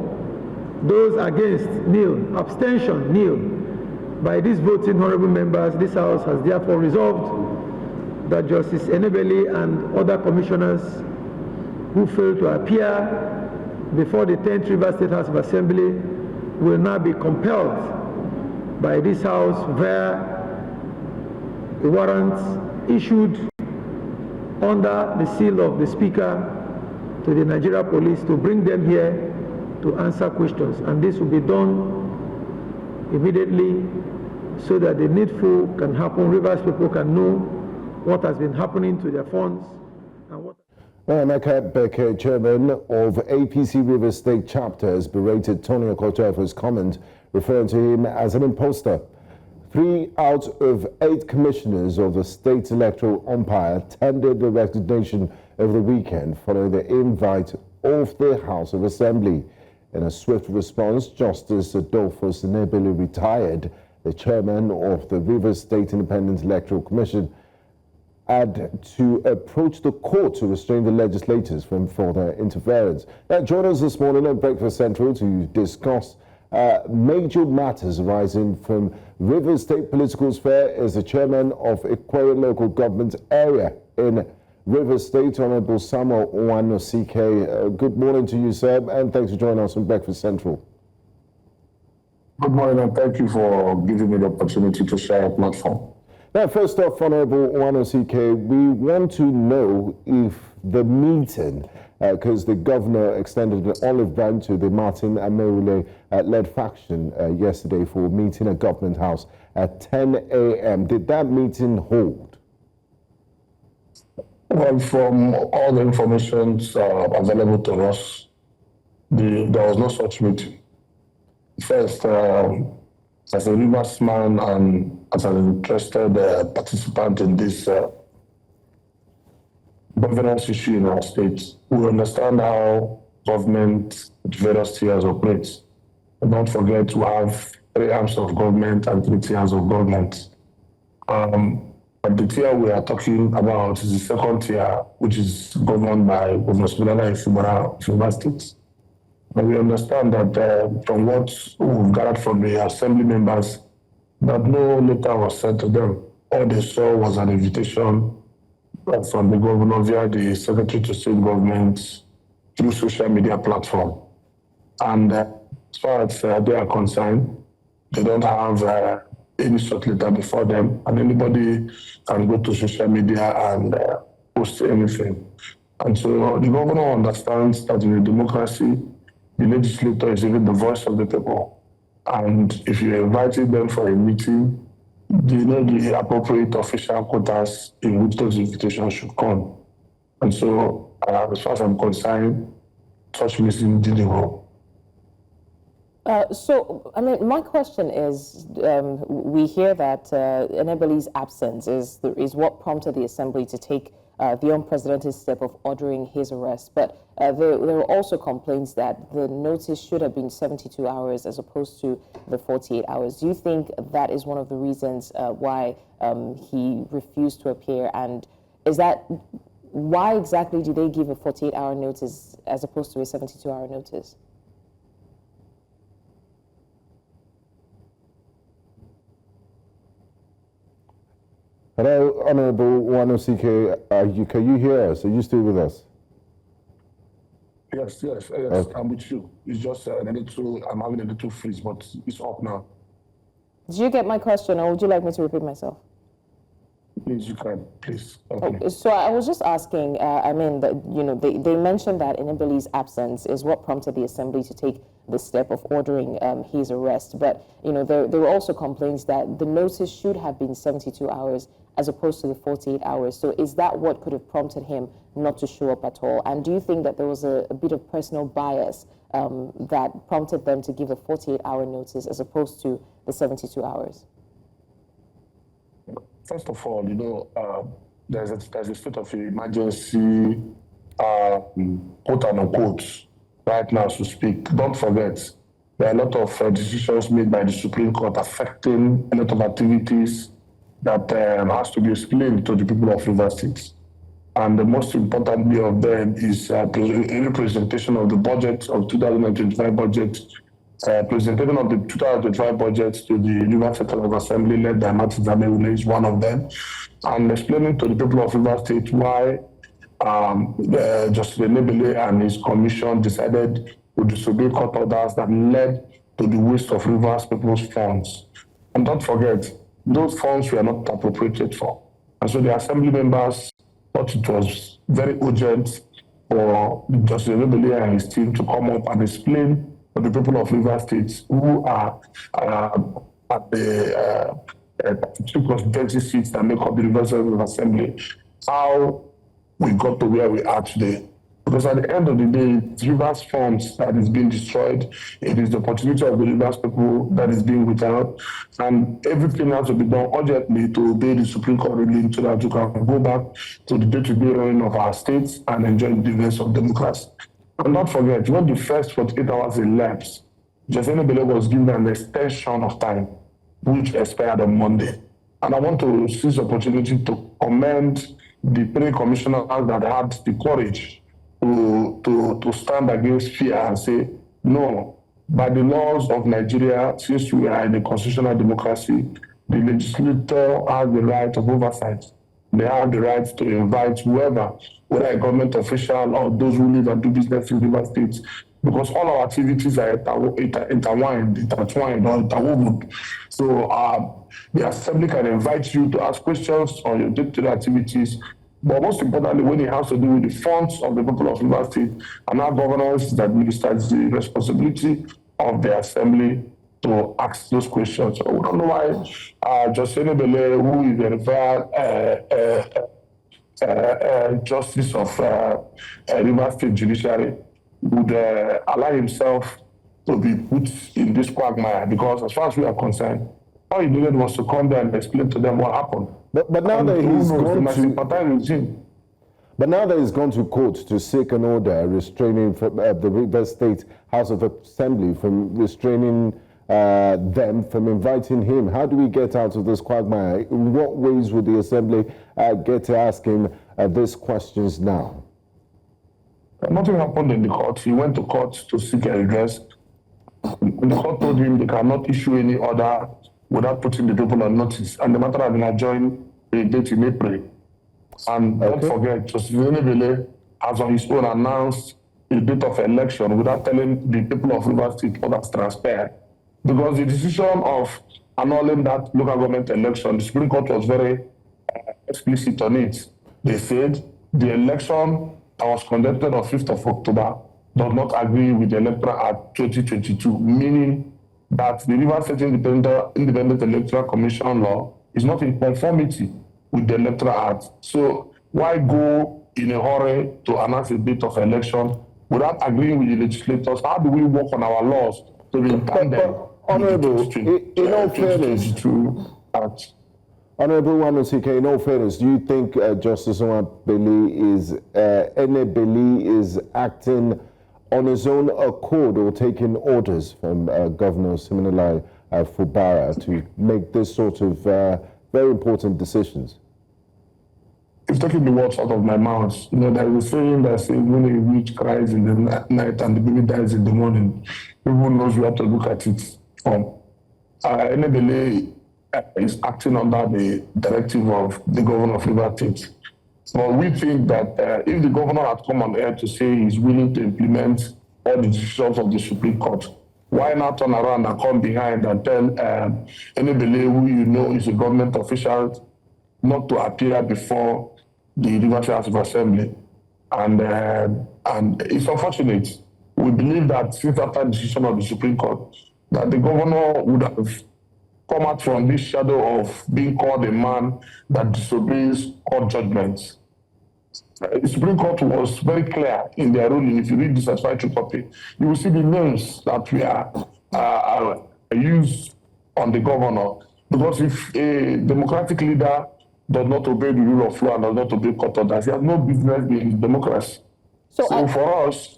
those against nil, abstention nil. By these voting honorable members, this House has therefore resolved that Justice Enebeli and other commissioners who failed to appear before the 10th River State House of Assembly will now be compelled by this House via a warrant issued under the seal of the Speaker to the Nigeria Police to bring them here to answer questions. And this will be done immediately so that the needful can happen. Rivers people can know what has been happening to their funds and what. Emeka Beke, chairman of APC Rivers State chapter, has berated Tony Okocha for his comment, referring to him as an imposter. 3 out of 8 commissioners of the state electoral umpire tendered the resignation over the weekend following the invite of the House of Assembly. In a swift response, Justice Adolphus Enebeli retired. The chairman of the Rivers State Independent Electoral Commission had to approach the court to restrain the legislators from further interference. Now, join us this morning on Breakfast Central to discuss major matters arising from Rivers State political sphere is the chairman of Ikwerre local government area in Rivers State, Honorable Samuel Owanosike. Good morning to you, sir, and thanks for joining us on Breakfast Central. Good morning, and thank you for giving me the opportunity to share a platform. Now, first off, Honorable Owanosike, we want to know if the meeting, because the governor extended an olive branch to the Martin Ameule-led faction yesterday for a meeting at Government House at 10 a.m. Did that meeting hold? Well, from all the information available to us, there was no such meeting. First, as a Rivers man and as an interested participant in this governance issue in our state, we understand how government at various tiers operates. And don't forget we have 3 arms of government and 3 tiers of government. But the tier we are talking about is the 2nd tier, which is governed by Governor Siminalayi Fubara of Rivers State. And we understand that from what we've gathered from the assembly members, that no letter was sent to them. All they saw was an invitation from the governor via the Secretary to State Government through social media platform. And as far as they are concerned, they don't have any short letter before them, and anybody can go to social media and post anything. And so the governor understands that in a democracy, the legislature is even the voice of the people. And if you're inviting them for a meeting, you know the appropriate official quotas in which those invitations should come. And so, as far as I'm concerned, such meeting didn't go. So, I mean, my question is, we hear that Enebeli's absence is what prompted the Assembly to take the unprecedented step of ordering his arrest. But there were also complaints that the notice should have been 72 hours as opposed to the 48 hours. Do you think that is one of the reasons why he refused to appear? And is that why exactly do they give a 48-hour notice as opposed to a 72-hour notice? Hello, Honorable RSIEC. Can you hear us? Are you still with us? Yes, Okay. I'm with you. It's just I'm having a little freeze, but it's up now. Did you get my question, or would you like me to repeat myself? Please, you can, please. Okay. So I was just asking, I mean, they mentioned that Enebeli's absence is what prompted the Assembly to take the step of ordering his arrest. But, there were also complaints that the notice should have been 72 hours as opposed to the 48 hours. So is that what could have prompted him not to show up at all? And do you think that there was a bit of personal bias that prompted them to give a 48-hour notice as opposed to the 72 hours? First of all, there's a state of emergency, quote unquote, right now to speak. Don't forget, there are a lot of decisions made by the Supreme Court affecting a lot of activities that has to be explained to the people of Rivers State. And the most importantly of them is a representation of the budget of 2025 budget. Presentation of the 2025 budget to the Rivers State Assembly led by Martin Zamewule is one of them, and explaining to the people of Rivers State why Justice Enebeli and his commission decided to disobey court orders that led to the waste of Rivers people's funds. And don't forget, those funds were not appropriated for. And so the Assembly members thought it was very urgent for Justice Enebeli and his team to come up and explain for the people of Rivers State who are at the two constituency seats that make up the Rivers Assembly, how we got to where we are today. Because at the end of the day, it's Rivers funds that is being destroyed. It is the opportunity of the Rivers people that is being withheld. And everything has to be done urgently to obey the Supreme Court ruling so that we can go back to the day-to-day running of our states and enjoy the dividends of democracy. And not forget, when the first 48 hours elapsed, Justice Enebeli was given an extension of time, which expired on Monday. And I want to seize the opportunity to commend the three commissioners that had the courage to stand against fear and say, no, by the laws of Nigeria, since we are in a constitutional democracy, the legislature has the right of oversight. They have the right to invite whoever, whether a government official or those who live and do business in Rivers State, because all our activities are intertwined, or interwoven. So the Assembly can invite you to ask questions on your day-to-day activities. But most importantly, when it has to do with the funds of the people of Rivers State, and our governors that administers the responsibility of the Assembly to ask those questions. So we don't know why Justice Enebeli, who is the revered justice of Rivers State Judiciary, would allow himself to be put in this quagmire, because as far as we are concerned, all he needed was to come there and explain to them what happened. But now that he's gone to court to seek an order restraining from, the Rivers State House of Assembly from restraining them from inviting him, how do we get out of this quagmire? In what ways would the Assembly get to ask him these questions now? Nothing happened in the court. He went to court to seek a redress. The court told him they cannot issue any order without putting the people on notice. And the matter has been adjourned a date in April. And don't forget, Justice Enebeli has on his own announced a date of election without telling the people of Rivers State what has transpired. Because the decision of annulling that local government election, the Supreme Court was very explicit on it. They said the election that was conducted on 5th of October does not agree with the Electoral Act 2022, meaning that the Rivers State Independent Electoral Commission law is not in conformity with the Electoral Act. So why go in a hurry to announce a date of election without agreeing with the legislators? How do we work on our laws to be in tandem. Honourable, in all fairness, Honourable Wanosike, in all fairness, do you think Justice Enebeli is acting on his own accord or taking orders from Governor Siminalayi Fubara to make this sort of very important decisions? It's taking the words out of my mouth. You know, there is a saying that says when a witch cries in the night and the baby dies in the morning, everyone knows we have to look at it from. Enebeli is acting under the directive of the governor of Rivers State. So we think that if the governor had come on air to say he's willing to implement all the decisions of the Supreme Court, why not turn around and come behind and tell Enebeli, who you know is a government official, not to appear before the Rivers House of Assembly? And it's unfortunate. We believe that since after the decision of the Supreme Court, that the governor would have come out from this shadow of being called a man that disobeys court judgments. The Supreme Court was very clear in their ruling. If you read the certified true copy, you will see the names that we are used on the governor. Because if a democratic leader does not obey the rule of law and does not obey court orders, he has no business being in democracy. So for us,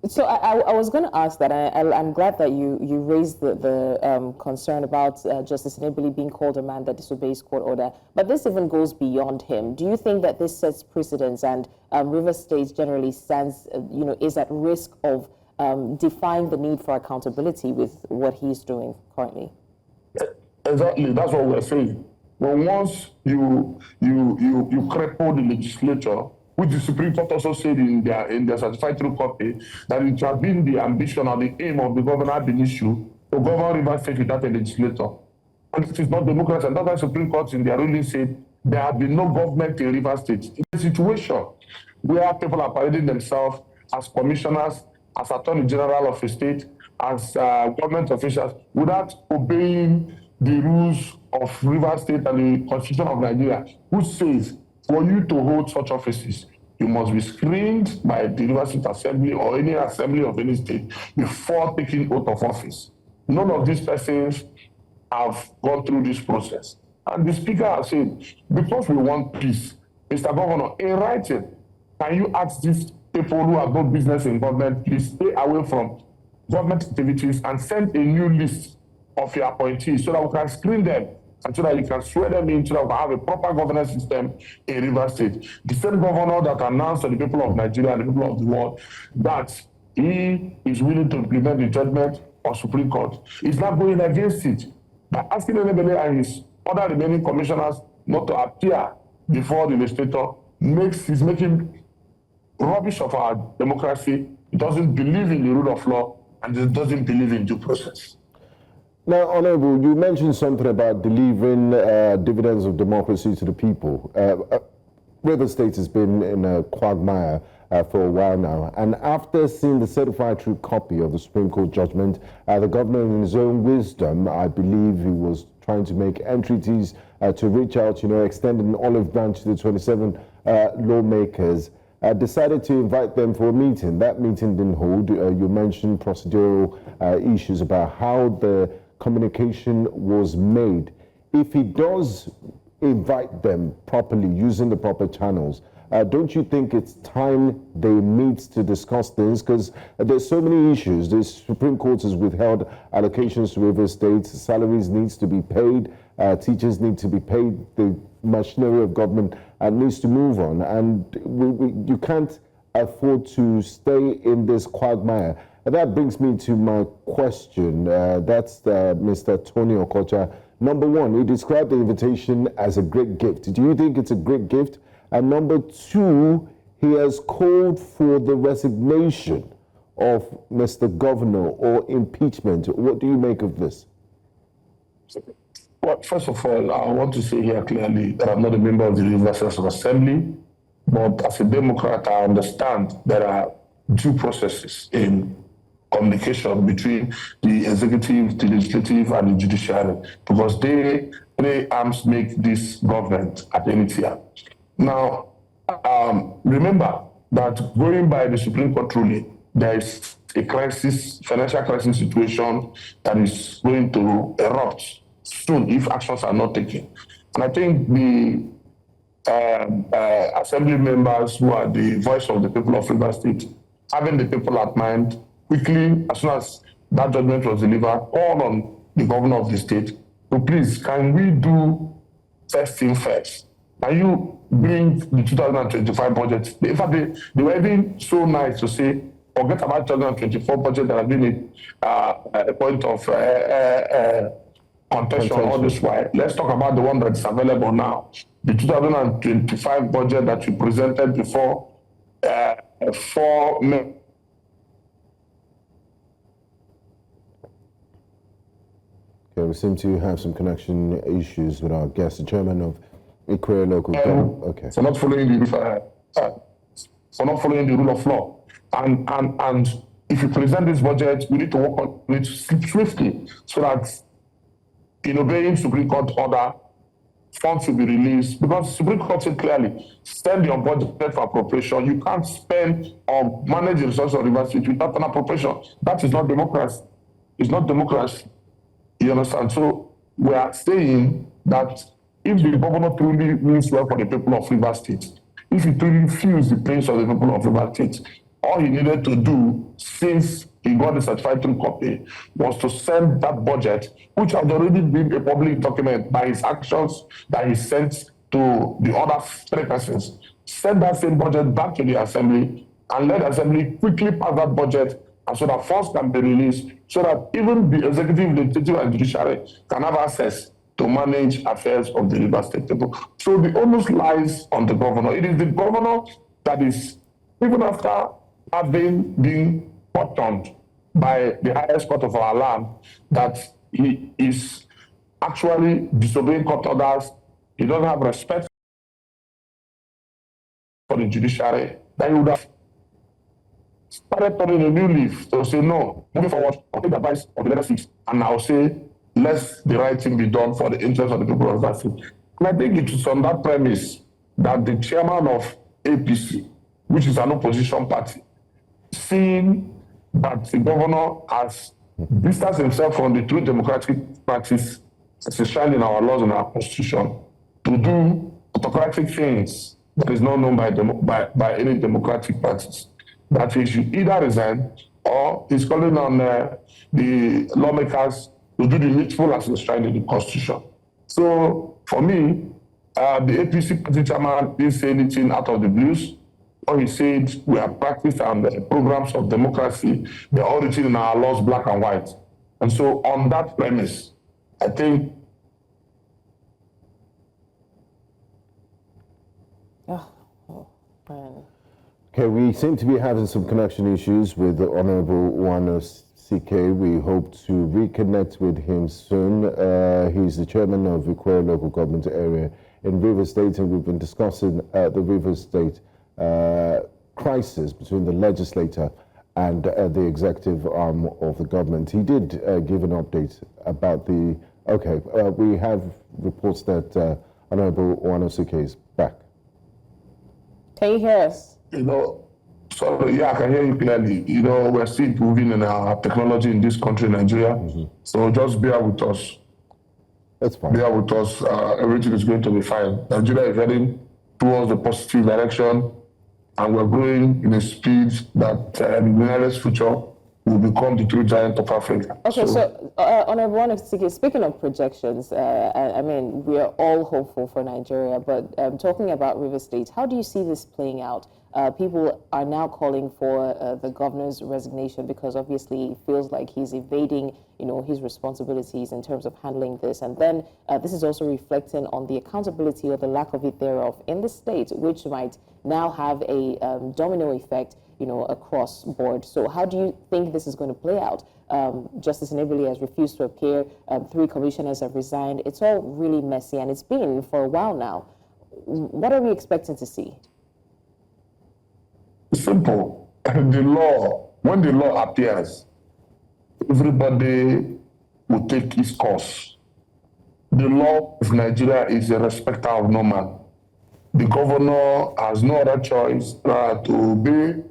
so I was going to ask that. I'm glad that you raised the concern about Justice Enebeli being called a man that disobeys court order. But this even goes beyond him. Do you think that this sets precedents and Rivers State generally stands, is at risk of defying the need for accountability with what he's doing currently? Exactly, that's what we're saying. Well, once you cripple the legislature, which the Supreme Court also said in their certified true copy, that it has been the ambition or the aim of the governor being issued to govern Rivers State without a legislator. And it is not democracy. And that's why the Supreme Court in their ruling said there have been no government in Rivers State. In a situation where people are parading themselves as commissioners, as attorney general of a state, as government officials, without obeying the rules of Rivers State and the Constitution of Nigeria, which says for you to hold such offices, you must be screened by the Rivers State Assembly or any assembly of any state before taking oath of office. None of these persons have gone through this process. And the speaker has said, because we want peace, Mr. Governor, in writing, can you ask these people who have no business in government, please stay away from government activities and send a new list of your appointees so that we can screen them and so that you can swear them in so that we can have a proper governance system in Rivers State. The same governor that announced to the people of Nigeria and the people of the world that he is willing to implement the judgment of Supreme Court is not going against it by asking Enebeli and his other remaining commissioners not to appear before the legislator. He's making rubbish of our democracy. He doesn't believe in the rule of law and he doesn't believe in due process. Now, Honourable, you mentioned something about delivering dividends of democracy to the people. Rivers State has been in a quagmire for a while now. And after seeing the certified true copy of the Supreme Court judgment, the governor, in his own wisdom, I believe he was trying to make entreaties to reach out, extend an olive branch to the 27 lawmakers, decided to invite them for a meeting. That meeting didn't hold. You mentioned procedural issues about how the communication was made. If he does invite them properly, using the proper channels, don't you think it's time they meet to discuss things? Because there's so many issues. The Supreme Court has withheld allocations to Rivers State. Salaries needs to be paid. Teachers need to be paid. The machinery of government needs to move on. And you can't afford to stay in this quagmire. And that brings me to my question. That's Mr. Tony Okocha. Number one, he described the invitation as a great gift. Do you think it's a great gift? And number two, he has called for the resignation of Mr. Governor or impeachment. What do you make of this? Well, first of all, I want to say here clearly that I'm not a member of the Rivers House of Assembly, but as a Democrat, I understand there are due processes in communication between the executive, the legislative, and the judiciary, because they arms make this government at any tier. Now, remember that going by the Supreme Court ruling, there is a crisis, financial crisis situation that is going to erupt soon if actions are not taken. And I think the assembly members who are the voice of the people of Rivers State, having the people at mind, quickly, as soon as that judgment was delivered, called on the governor of the state to please, can we do first thing first? Can you bring the 2025 budget? In fact, they were even so nice to say, forget about 2024 budget that has been a point of contention all this while. Let's talk about the one that's available now. The 2025 budget that you presented before 4 May. Okay, we seem to have some connection issues with our guest, the chairman of Ikwe local government. Okay. For not following the rule of law, and if you present this budget, we need to work on it swiftly so that, in obeying Supreme Court order, funds will be released, because Supreme Court said clearly, spend your budget for appropriation. You can't spend or manage the resources of Rivers State without an appropriation. That is not democracy. It's not democracy. You understand? So we are saying that if the governor truly means well for the people of Rivers State, if he truly feels the pains of the people of Rivers State, all he needed to do since he got the certified true copy was to send that budget, which had already been a public document by his actions that he sent to the other 3 persons, send that same budget back to the assembly and let the assembly quickly pass that budget, and so that funds can be released, so that even the executive, legislature, and judiciary can have access to manage affairs of the Rivers State people. So the onus lies on the governor. It is the governor that is, even after having been bottomed by the highest court of our land, that he is actually disobeying court orders. He doesn't have respect for the judiciary. That he would have started turning a new leaf to say, no, moving forward, I'll take the advice of the leadership, and I'll say, let the right thing be done for the interest of the people of that state. And I think it is on that premise that the chairman of APC, which is an opposition party, seeing that the governor has distanced himself from the true democratic practice as enshrined in our laws and our constitution, to do autocratic things that is not known by any democratic practice, that he should either resign or he's calling on the lawmakers to do the needful as enshrined in the constitution. So for me, the APC party chairman didn't say anything out of the blues. Or he said we have practiced and programs of democracy, they're all written in our laws, black and white. And so on that premise, I think okay, we seem to be having some connection issues with the Honorable Warrant CK. We hope to reconnect with him soon. He's the chairman of Ikwe local government area in Rivers State, and we've been discussing the Rivers State crisis between the legislature and the executive arm of the government. He did give an update about the, we have reports that Honorable Warrant CK is back. Can you hear us? Sorry, yeah, I can hear you clearly. We're still improving in our technology in this country, Nigeria. So just bear with us. That's fine. Bear with us. Everything is going to be fine. Nigeria is heading towards the positive direction, and we're growing in a speed that in the nearest future will become the true giant of Africa. Okay, so Honorable Warrant CK, speaking of projections, I mean, we are all hopeful for Nigeria, but talking about Rivers State, how do you see this playing out? People are now calling for the governor's resignation because obviously it feels like he's evading, his responsibilities in terms of handling this. And then this is also reflecting on the accountability or the lack of it thereof in the state, which might now have a domino effect, across board. So how do you think this is going to play out? Justice Enebeli has refused to appear. 3 commissioners have resigned. It's all really messy, and it's been for a while now. What are we expecting to see? Simple. The law, when the law appears, everybody will take its course. The law of Nigeria is a respecter of no man. The governor has no other choice than to obey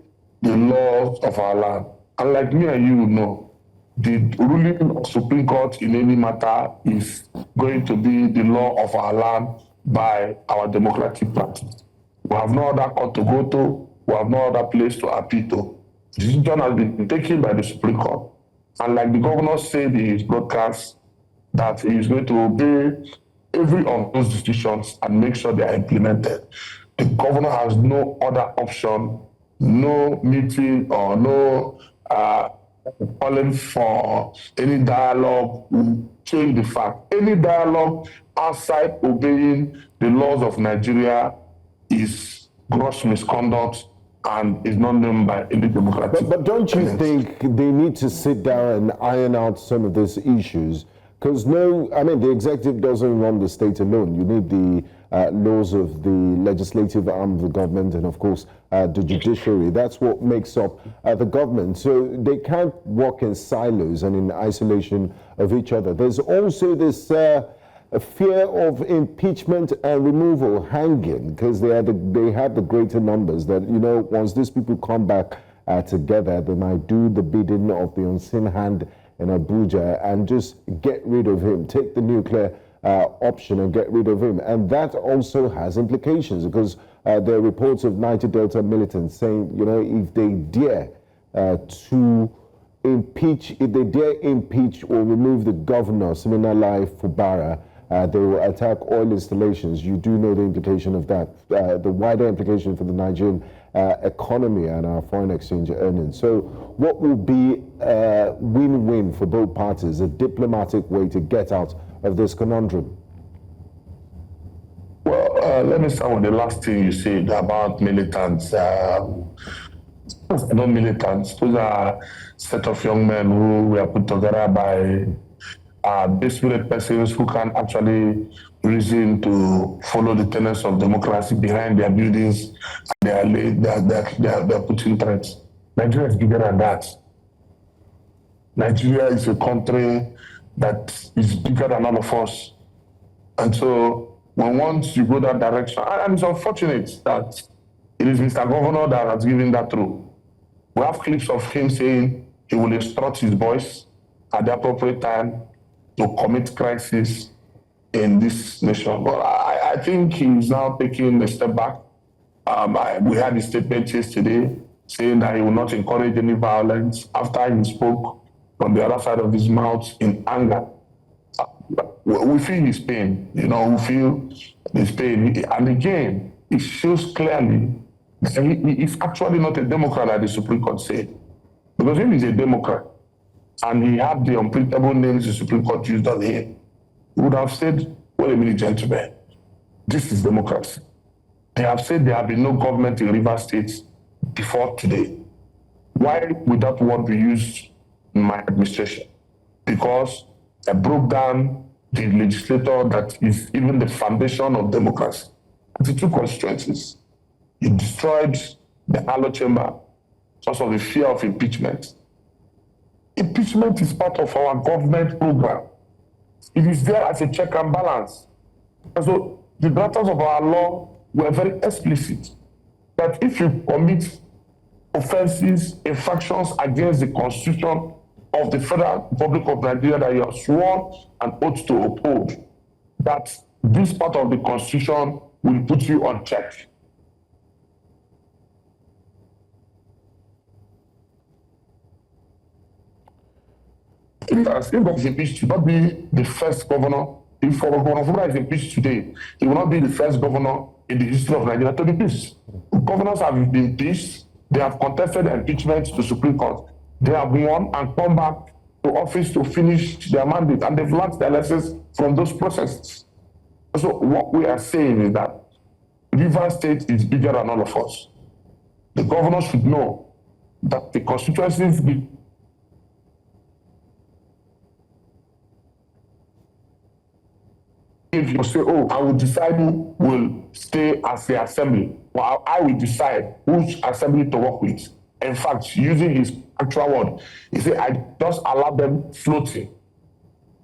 the laws of our land. And like me and you know, the ruling of Supreme Court in any matter is going to be the law of our land by our democratic practice. We have no other court to go to. We have no other place to appeal to. The decision has been taken by the Supreme Court. And like the governor said in his broadcast, that he is going to obey every of those decisions and make sure they are implemented. The governor has no other option, no meeting or no calling for any dialogue will change the fact. Any dialogue outside obeying the laws of Nigeria is gross misconduct and is not known by any democratic. But don't you think they need to sit down and iron out some of these issues? Because the executive doesn't run the state alone. You need the laws of the legislative arm of the government and, of course, the judiciary. That's what makes up the government. So they can't work in silos and in isolation of each other. There's also this fear of impeachment and removal hanging, because they have the greater numbers that, once these people come back together, they might do the bidding of the unseen hand in Abuja and just get rid of him, take the nuclear option and get rid of him. And that also has implications, because there are reports of Niger Delta militants saying, if they dare impeach or remove the governor, Siminalayi Fubara, they will attack oil installations. You do know the implication of that, the wider implication for the Nigerian economy and our foreign exchange earnings. So what will be a win-win for both parties, a diplomatic way to get out of this conundrum? Well, let me start with the last thing you said about militants. Not militants, those are a set of young men who were put together by desperate persons who can actually reason to follow the tenets of democracy behind their buildings. They are putting threats. Nigeria is bigger than that. Nigeria is a country that is bigger than all of us. And so when once you go that direction, and it's unfortunate that it is Mr. Governor that has given that through. We have clips of him saying he will instruct his boys at the appropriate time to commit crisis in this nation. But I think he's now taking a step back. We had a statement yesterday saying that he will not encourage any violence after he spoke from the other side of his mouth in anger. We feel his pain, we feel his pain. And again, it shows clearly that he is actually not a Democrat, as the Supreme Court said. Because if he's a Democrat, and he had the unprintable names the Supreme Court used on him, he would have said, wait a minute, gentlemen, this is democracy. They have said there have been no government in Rivers State before today. Why would that word be used in my administration? Because I broke down the legislature that is even the foundation of democracy. The two constituencies. He destroyed the Allo chamber because of the fear of impeachment. Impeachment is part of our government program. It is there as a check and balance. And so the drafters of our law were very explicit that if you commit offenses, infractions against the Constitution of the Federal Republic of Nigeria that you have sworn an oath to uphold, that this part of the Constitution will put you on check. If Governor is impeached, he will not be the first governor. If Governor Fubara is impeached today, he will not be the first governor in the history of Nigeria to be impeached. Governors have been impeached. They have contested impeachment to the Supreme Court. They have won and come back to office to finish their mandate, and they've learned their lessons from those processes. So what we are saying is that Rivers State is bigger than all of us. The governor should know that the constituencies if you say, I will decide who will stay as the assembly, well, I will decide which assembly to work with. In fact, using his actual word, he said, I just allow them floating,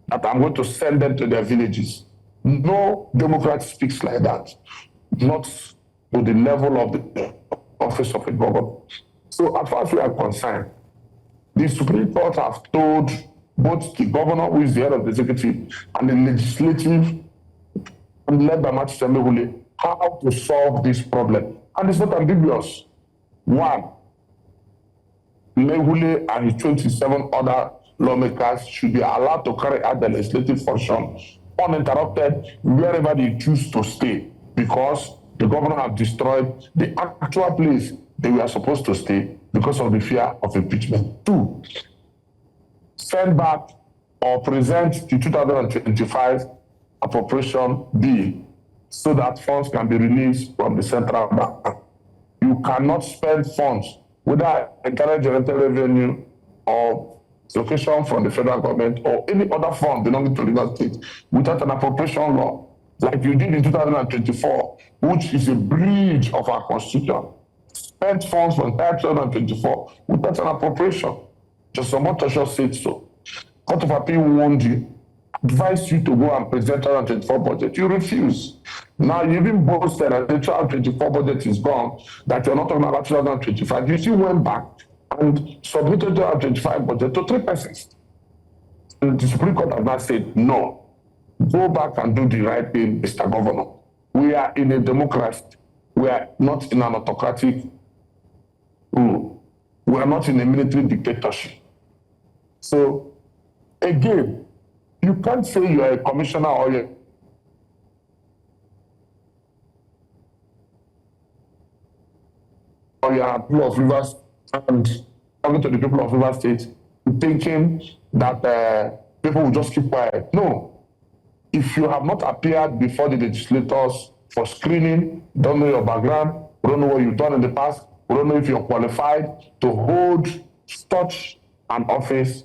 that I'm going to send them to their villages. No Democrat speaks like that, not to the level of the office of a governor. So as far as we are concerned, The Supreme Court have told both the governor, who is the head of the executive, and the legislative, and led by Martin Enebeli, how to solve this problem. And it's not ambiguous. One, Enebeli and his 27 other lawmakers should be allowed to carry out the legislative function uninterrupted wherever they choose to stay, because the governor have destroyed the actual place they were supposed to stay because of the fear of impeachment. Two, send back or present the 2025 appropriation bill so that funds can be released from the central bank. You cannot spend funds, whether internal generated revenue or location from the federal government or any other fund belonging to Rivers State, without an appropriation law, like you did in 2024, which is a breach of our constitution. Spent funds from 2024 without an appropriation. Just Omotosho said so. Court of Appeal warned you, advised you to go and present 2024 budget. You refuse. Now you even boasted that the 2024 budget is gone, that you're not talking about 2025. You still went back and submitted the 2025 budget to 3 persons. And the Supreme Court has not said, no, go back and do the right thing, Mr. Governor. We are in a democracy. We are not in an autocratic rule. We are not in a military dictatorship. So, again, you can't say you are a commissioner or you are people of Rivers and talking to the people of Rivers State, thinking that people will just keep quiet. No. If you have not appeared before the legislators for screening, don't know your background, don't know what you've done in the past, don't know if you're qualified to hold such an office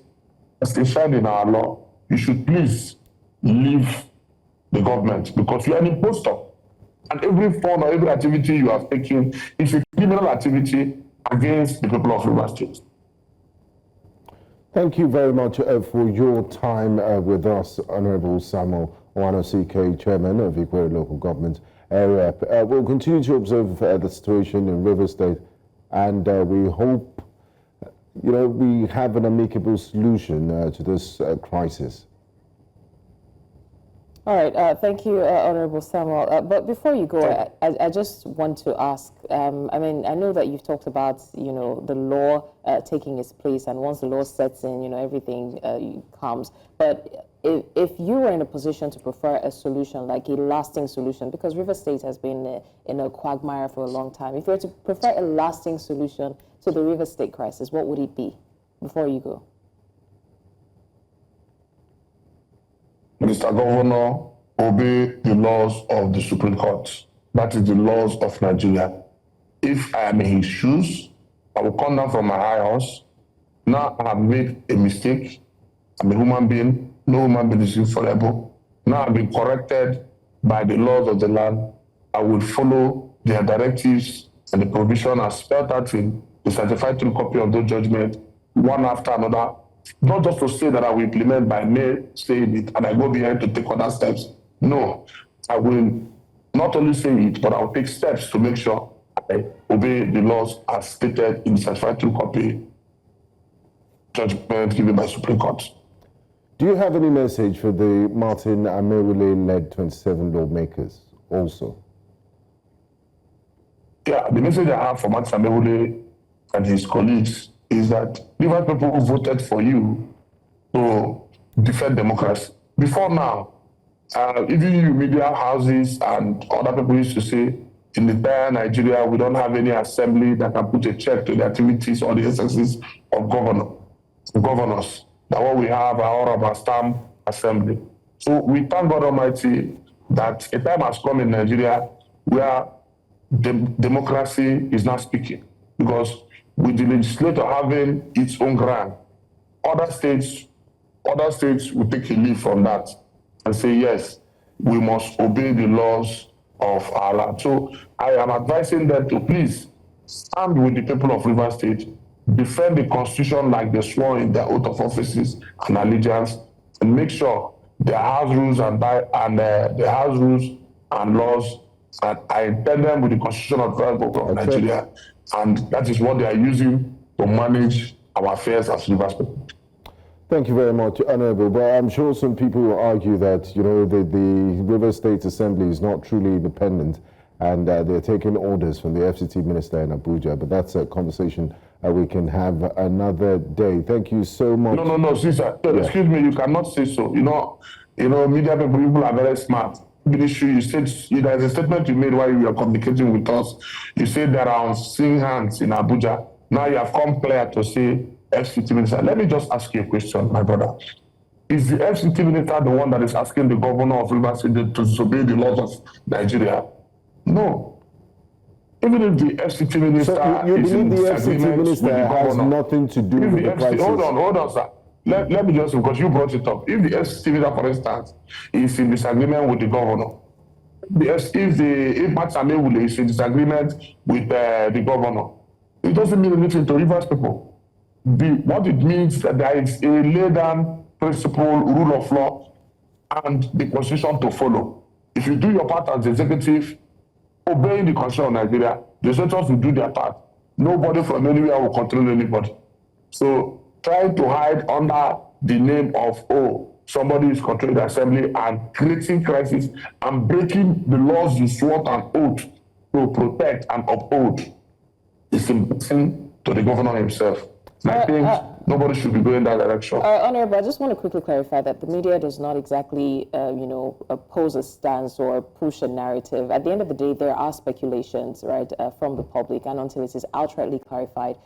as enshrined in our law, you should please leave the government, because you are an imposter. And every form or every activity you have taken is a criminal activity against the people of Rivers State. Thank you very much for your time with us, Honorable Samuel RSIEC, Chairman of Ikwere Local Government Area. We'll continue to observe the situation in Rivers State, and we hope, we have an amicable solution to this crisis. All right, thank you, Honorable Samuel. But before you go, I just want to ask, I know that you've talked about, the law taking its place, and once the law sets in, everything comes. But if you were in a position to prefer a solution, like a lasting solution, because Rivers State has been in a quagmire for a long time, if you were to prefer a lasting solution to the Rivers State crisis, what would it be, before you go? Mr. Governor, obey the laws of the Supreme Court. That is the laws of Nigeria. If I am in his shoes, I will come down from my high horse. Now I have made a mistake. I'm a human being. No human being is infallible. Now I've been corrected by the laws of the land. I will follow their directives and the provision as spelled out in the certified true copy of those judgments, one after another. Not just to say that I will implement by May saying it and I go behind to take other steps. No, I will not only say it, but I will take steps to make sure I obey the laws as stated in the certified true copy judgment given by Supreme Court. Do you have any message for the Martin Enebeli-led 27 lawmakers also? Yeah, the message I have for Martin Enebeli and his colleagues is that Rivers people voted for you to defend democracy. Before now, even you media houses and other people used to say, in the entire Nigeria, we don't have any assembly that can put a check to the activities or the excesses of governors. That what we have are all of our stamp assembly. So we thank God Almighty that a time has come in Nigeria where democracy is not speaking, because with the legislature having its own ground, other states will take a leaf from that and say, yes, we must obey the laws of our land. So I am advising them to please stand with the people of Rivers State, defend the Constitution like they swore in their oath of offices and allegiance, and make sure their house rules and laws are in tandem with the Constitution of the Republic of Nigeria. And that is what they are using to manage our affairs as Rivers people. Thank you very much, Honorable. But I'm sure some people will argue that, you know, the Rivers State Assembly is not truly independent and they're taking orders from the FCT minister in Abuja. But that's a conversation we can have another day. Thank you so much. No, sister. Excuse me, you cannot say so. You know, media people are very smart. You said there's a statement you made while you were communicating with us. You said there are unseen hands in Abuja. Now you have come clear to say FCT minister. Let me just ask you a question, my brother. Is the FCT minister the one that is asking the governor of Rivers State to disobey the laws of Nigeria? No. Even if the FCT minister you is in believe the FCT minister has nothing to do with the crisis? Hold on, sir. Let me just, because you brought it up. If the FCT minister, for instance, is in disagreement with the governor, if Matt Samuel is in disagreement with the governor, it doesn't mean anything to Rivers people. What it means is that there is a laid-down principle, rule of law, and the constitution to follow. If you do your part as the executive, obeying the constitution of Nigeria, the legislators will do their part. Nobody from anywhere will control anybody. So trying to hide under the name of, somebody is controlling the assembly and creating crisis and breaking the laws you swore an oath to protect and uphold is embarrassing to the governor himself. And I think nobody should be going that direction. Honorable, I just want to quickly clarify that the media does not exactly, oppose a stance or push a narrative. At the end of the day, there are speculations, right, from the public, and until it is outrightly clarified,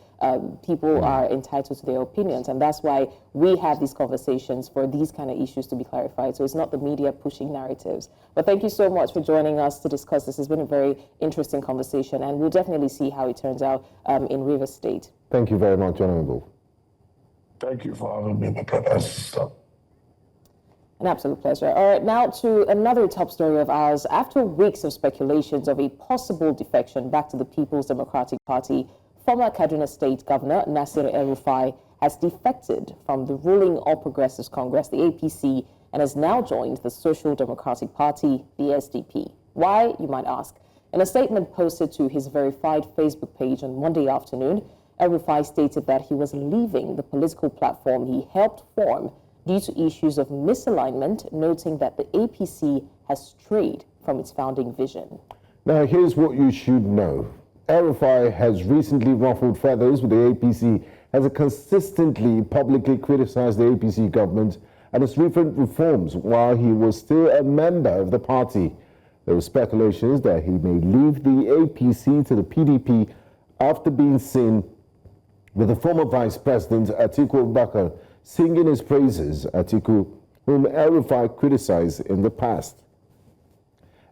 people are entitled to their opinions, and that's why we have these conversations for these kind of issues to be clarified. So it's not the media pushing narratives. But thank you so much for joining us to discuss this. It's been a very interesting conversation, and we'll definitely see how it turns out in Rivers State. Thank you very much, Honorable. Thank you for having me, my brother. An absolute pleasure. All right, now to another top story of ours. After weeks of speculations of a possible defection back to the People's Democratic Party, former Kaduna State Governor Nasir El-Rufai has defected from the ruling All Progressives Congress, the APC, and has now joined the Social Democratic Party, the SDP. Why, you might ask? In a statement posted to his verified Facebook page on Monday afternoon, El-Rufai stated that he was leaving the political platform he helped form due to issues of misalignment, noting that the APC has strayed from its founding vision. Now, here's what you should know. El-Rufai has recently ruffled feathers with the APC, has consistently publicly criticized the APC government and its recent reforms while he was still a member of the party. There were speculations that he may leave the APC to the PDP after being seen with the former Vice President Atiku Abubakar singing his praises, Atiku, whom El-Rufai criticized in the past.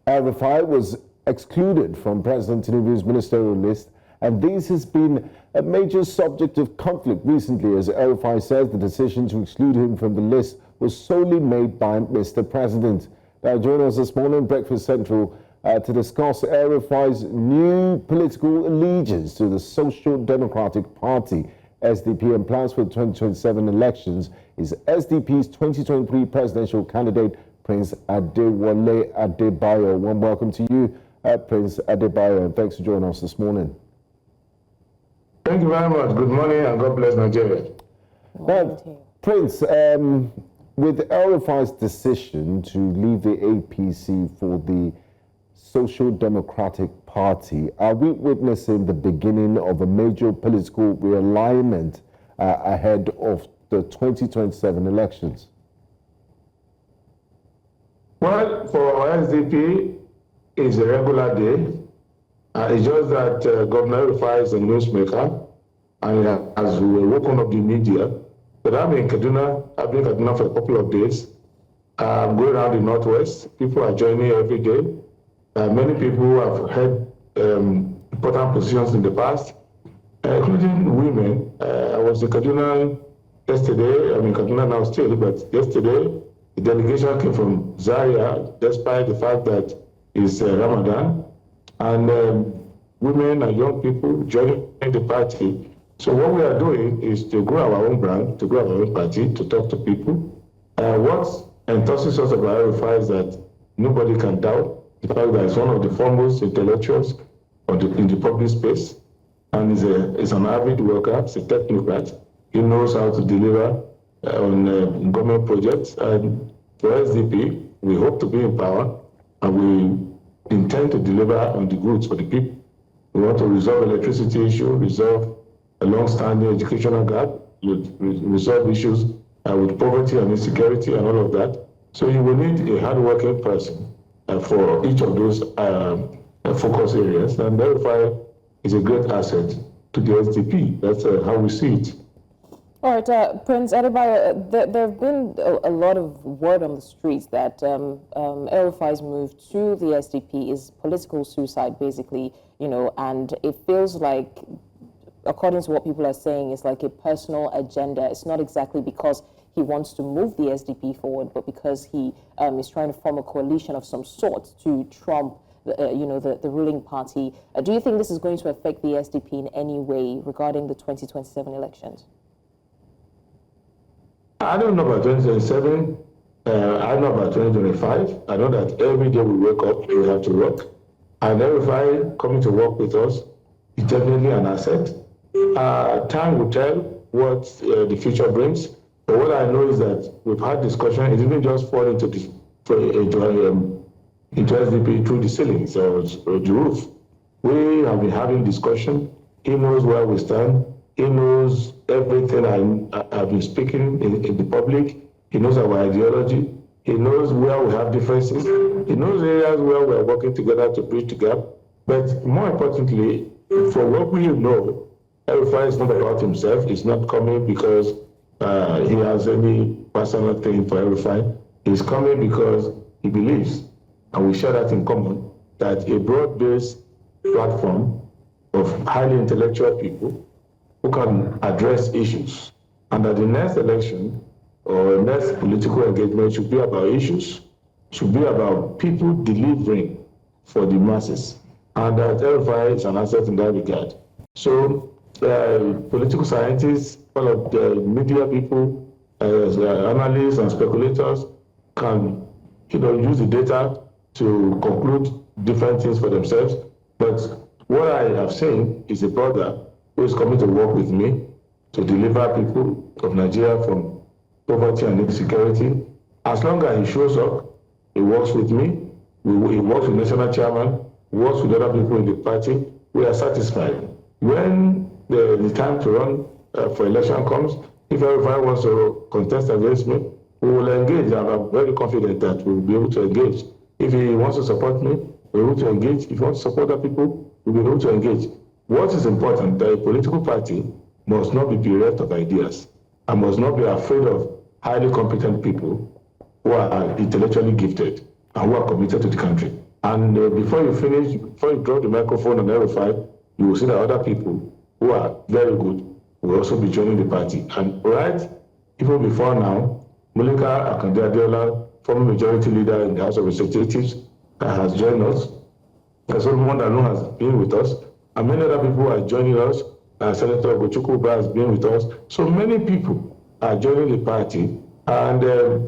El-Rufai was excluded from President Tinubu's ministerial list, and this has been a major subject of conflict recently, as El-Rufai says the decision to exclude him from the list was solely made by Mr. President. Now, join us this morning, Breakfast Central, to discuss El-Rufai's new political allegiance to the Social Democratic Party, SDP, and plans for the 2027 elections. Is SDP's 2023 presidential candidate, Prince Adewale Adebayo. Warm welcome to you, Prince Adebayo, and thanks for joining us this morning. Thank you very much. Good morning and God bless Nigeria. Now, Prince, with El-Rufai's decision to leave the APC for the Social Democratic Party, are we witnessing the beginning of a major political realignment ahead of the 2027 elections? Well, for SDP, it's a regular day. It's just that Governor El-Rufai is a newsmaker, and as we were woken up the media, but I've been in Kaduna for a couple of days. I'm going around the Northwest. People are joining every day. Many people have held important positions in the past, including women. I was in Kaduna yesterday. I'm in Kaduna now still, but yesterday the delegation came from Zaria, despite the fact that it's Ramadan, and women and young people joining the party. So what we are doing is to grow our own brand, to grow our own party, to talk to people. What enthuses us about El-Rufai is that nobody can doubt the fact that he's one of the foremost intellectuals in the public space, and is an avid worker, he's a technocrat. He knows how to deliver on government projects. And for SDP, we hope to be in power, and we intend to deliver on the goods for the people. We want to resolve electricity issue, resolve a long-standing educational gap, resolve issues with poverty and insecurity and all of that. So you will need a hard-working person for each of those focus areas. And El-Rufai is a great asset to the SDP. That's how we see it. All right, Prince Adebayo, there have been a lot of word on the streets that El-Rufai's move to the SDP is political suicide, basically, you know, and it feels like, according to what people are saying, it's like a personal agenda. It's not exactly because he wants to move the SDP forward, but because he is trying to form a coalition of some sort to trump the ruling party. Do you think this is going to affect the SDP in any way regarding the 2027 elections? I don't know about 2027. I don't know about 2025. I know that every day we wake up, we have to work. And El-Rufai coming to work with us is definitely an asset. Time will tell what the future brings. But what I know is that we've had discussion. It didn't just fall into SDP through the ceilings or the roof. We have been having discussion. He knows where we stand. He knows everything I've been speaking in the public. He knows our ideology. He knows where we have differences. He knows areas where we're working together to bridge the gap. But more importantly, for what we know, El-Rufai is not about himself. He's not coming because he has any personal thing for El-Rufai. He's coming because he believes, and we share that in common, that a broad-based platform of highly intellectual people who can address issues, and that the next election or next political engagement should be about issues, should be about people delivering for the masses, and that El-Rufai is an asset in that regard. So political scientists, all of the media people, analysts and speculators can use the data to conclude different things for themselves. But what I have seen is a brother who is coming to work with me to deliver people of Nigeria from poverty and insecurity. As long as he shows up, he works with me, he works with national chairman, he works with other people in the party, we are satisfied. When the time to run for election comes, if El-Rufai wants to contest against me, we will engage, and I'm very confident that we will be able to engage. If he wants to support me, we're able to engage. If he wants to support other people, we'll be able to engage. What is important, that a political party must not be bereft of ideas and must not be afraid of highly competent people who are intellectually gifted and who are committed to the country. And before you drop the microphone on El-Rufai, you will see that other people who are very good will also be joining the party. And right, even before now, Mulika Akande Adeola, former majority leader in the House of Representatives, has joined us. Solomon Dalun has been with us. And many other people are joining us. Senator Gochukwu has been with us. So many people are joining the party, and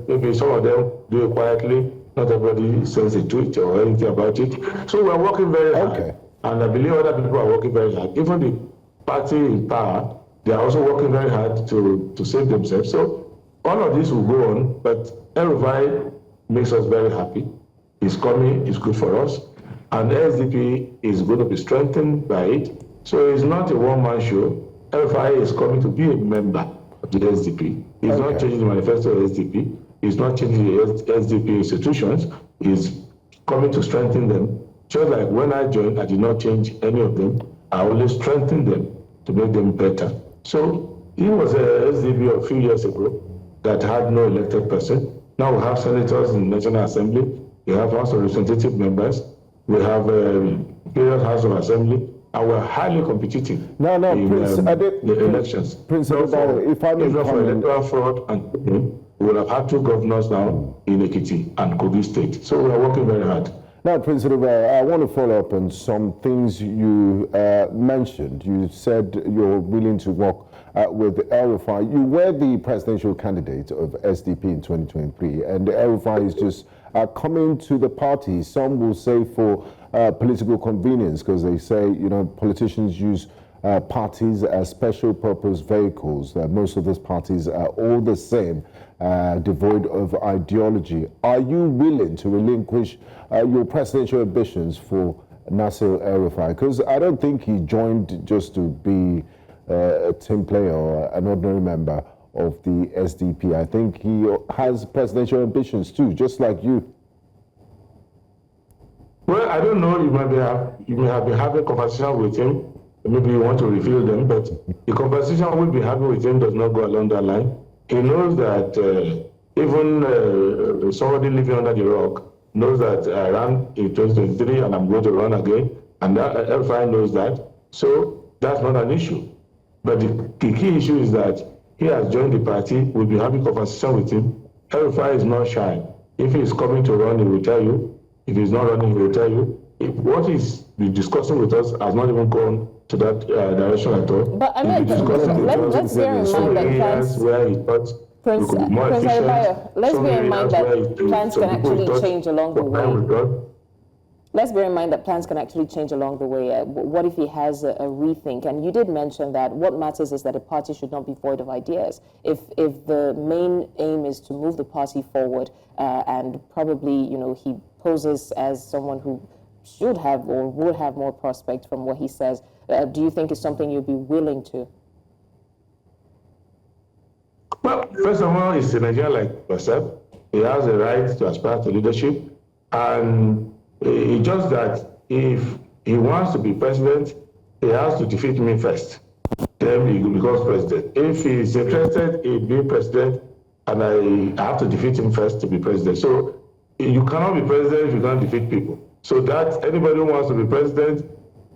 maybe some of them do it quietly. Not everybody sends a tweet or anything about it. So we're working very hard. And I believe other people are working very hard. Even the party in power, they are also working very hard to save themselves. So all of this will go on, but El-Rufai makes us very happy. He's coming, it's good for us. And the SDP is going to be strengthened by it. So it's not a one-man show. El-Rufai is coming to be a member of the SDP. He's not changing the manifesto of the SDP. He's not changing the SDP institutions. He's coming to strengthen them. Just like when I joined, I did not change any of them. I only strengthened them to make them better. So he was a SDP a few years ago that had no elected person. Now we have senators in the National Assembly. We have House of Representative members. We have various House of Assembly, and we're highly competitive in the elections. Prince Adebayo, if I may comment, for electoral fraud and we will have had 2 governors now in Ekiti and Kogi State. So we are working very hard. Now, Prince Adebayo, I want to follow up on some things you mentioned. You said you're willing to work with El-Rufai. You were the presidential candidate of SDP in 2023, and El-Rufai is just coming to the party. Some will say for political convenience, because they say, politicians use parties as special purpose vehicles. Most of these parties are all the same, devoid of ideology. Are you willing to relinquish your presidential ambitions for Nasir El-Rufai? Because I don't think he joined just to be a team player or an ordinary member of the SDP. I think he has presidential ambitions too, just like you. Well, I don't know. You may have been having a conversation with him. Maybe you want to reveal them, but the conversation we'll be having with him does not go along that line. He knows that even somebody living under the rock knows that I ran in 2023 and I'm going to run again, and that El-Rufai knows that. So that's not an issue. But the key issue is that he has joined the party. We'll be having a conversation with him. El-Rufai is not shy. If he is coming to run, he will tell you. If he's not running, he will tell you. If what he's been discussing with us has not even gone to that direction at all. But I mean, let's bear in mind that plans, where he thought we could be more efficient. Let's bear in mind that plans can actually change along the way. Let's bear in mind that plans can actually change along the way. What if he has a rethink? And you did mention that what matters is that a party should not be void of ideas. If the main aim is to move the party forward, and probably, you know, he poses as someone who should have or would have more prospect from what he says, do you think it's something you'd be willing to? Well, first of all, he's a Nigerian like myself. He has a right to aspire to leadership, and it's just that if he wants to be president, he has to defeat me first. Then he becomes president. If he's interested in being president, and I have to defeat him first to be president. So you cannot be president if you can't defeat people. So that anybody who wants to be president,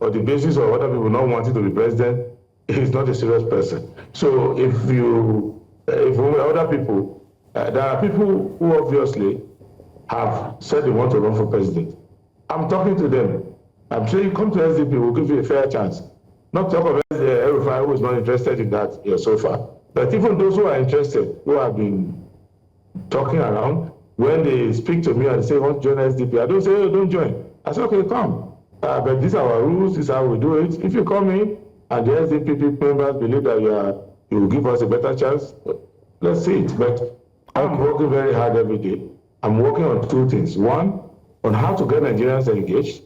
on the basis of other people not wanting to be president, is not a serious person. So if other people, there are people who obviously have said they want to run for president. I'm talking to them. I'm saying, come to SDP, we'll give you a fair chance. Not talk of El-Rufai, who is not interested in that so far. But even those who are interested, who have been talking around, when they speak to me and say, want to join SDP, I don't say, oh, don't join. I say, okay, come. But these are our rules, this is how we do it. If you come in and the SDP members believe that you will give us a better chance, let's see it. But I'm working very hard every day. I'm working on two things. One, on how to get Nigerians engaged,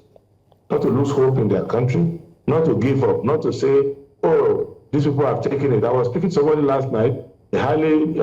not to lose hope in their country, not to give up, not to say, oh, these people have taken it. I was speaking to somebody last night, a highly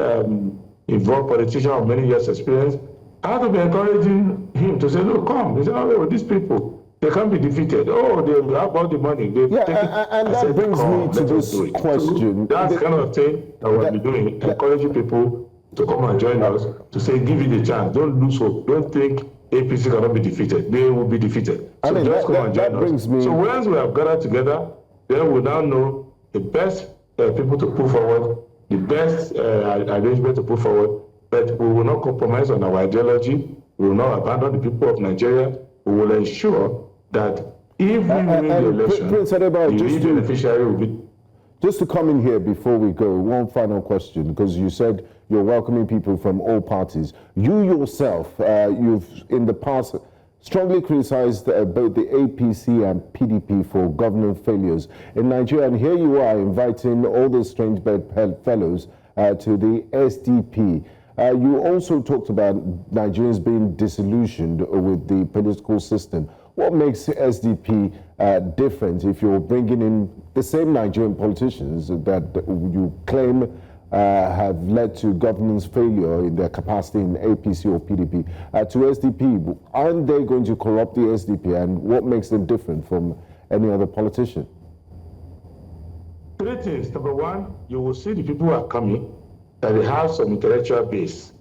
involved politician of many years' experience. I had to be encouraging him to say, look, come. He said, oh, these people, they can't be defeated. Oh, they have all the money. And that brings me to this question. So that's the kind of thing that we'll be doing, encouraging people to come and join us, to say, give it a chance. Don't lose hope. Don't think APC cannot be defeated. They will be defeated. So just come and join us. So once we have gathered together, then we now know the best people to put forward, the best arrangement to put forward, but we will not compromise on our ideology. We will not abandon the people of Nigeria. We will ensure that if we win the election, the real beneficiary will be... Just to come in here before we go, one final question, because you said you're welcoming people from all parties. You yourself, you've in the past strongly criticized both the APC and PDP for government failures in Nigeria, and here you are inviting all those strange fellows to the SDP. You also talked about Nigerians being disillusioned with the political system. What makes SDP different if you're bringing in the same Nigerian politicians that you claim have led to governance failure in their capacity in APC or PDP to SDP? Aren't they going to corrupt the SDP, and what makes them different from any other politician? Three things. Number one, you will see the people who are coming, that they have some intellectual base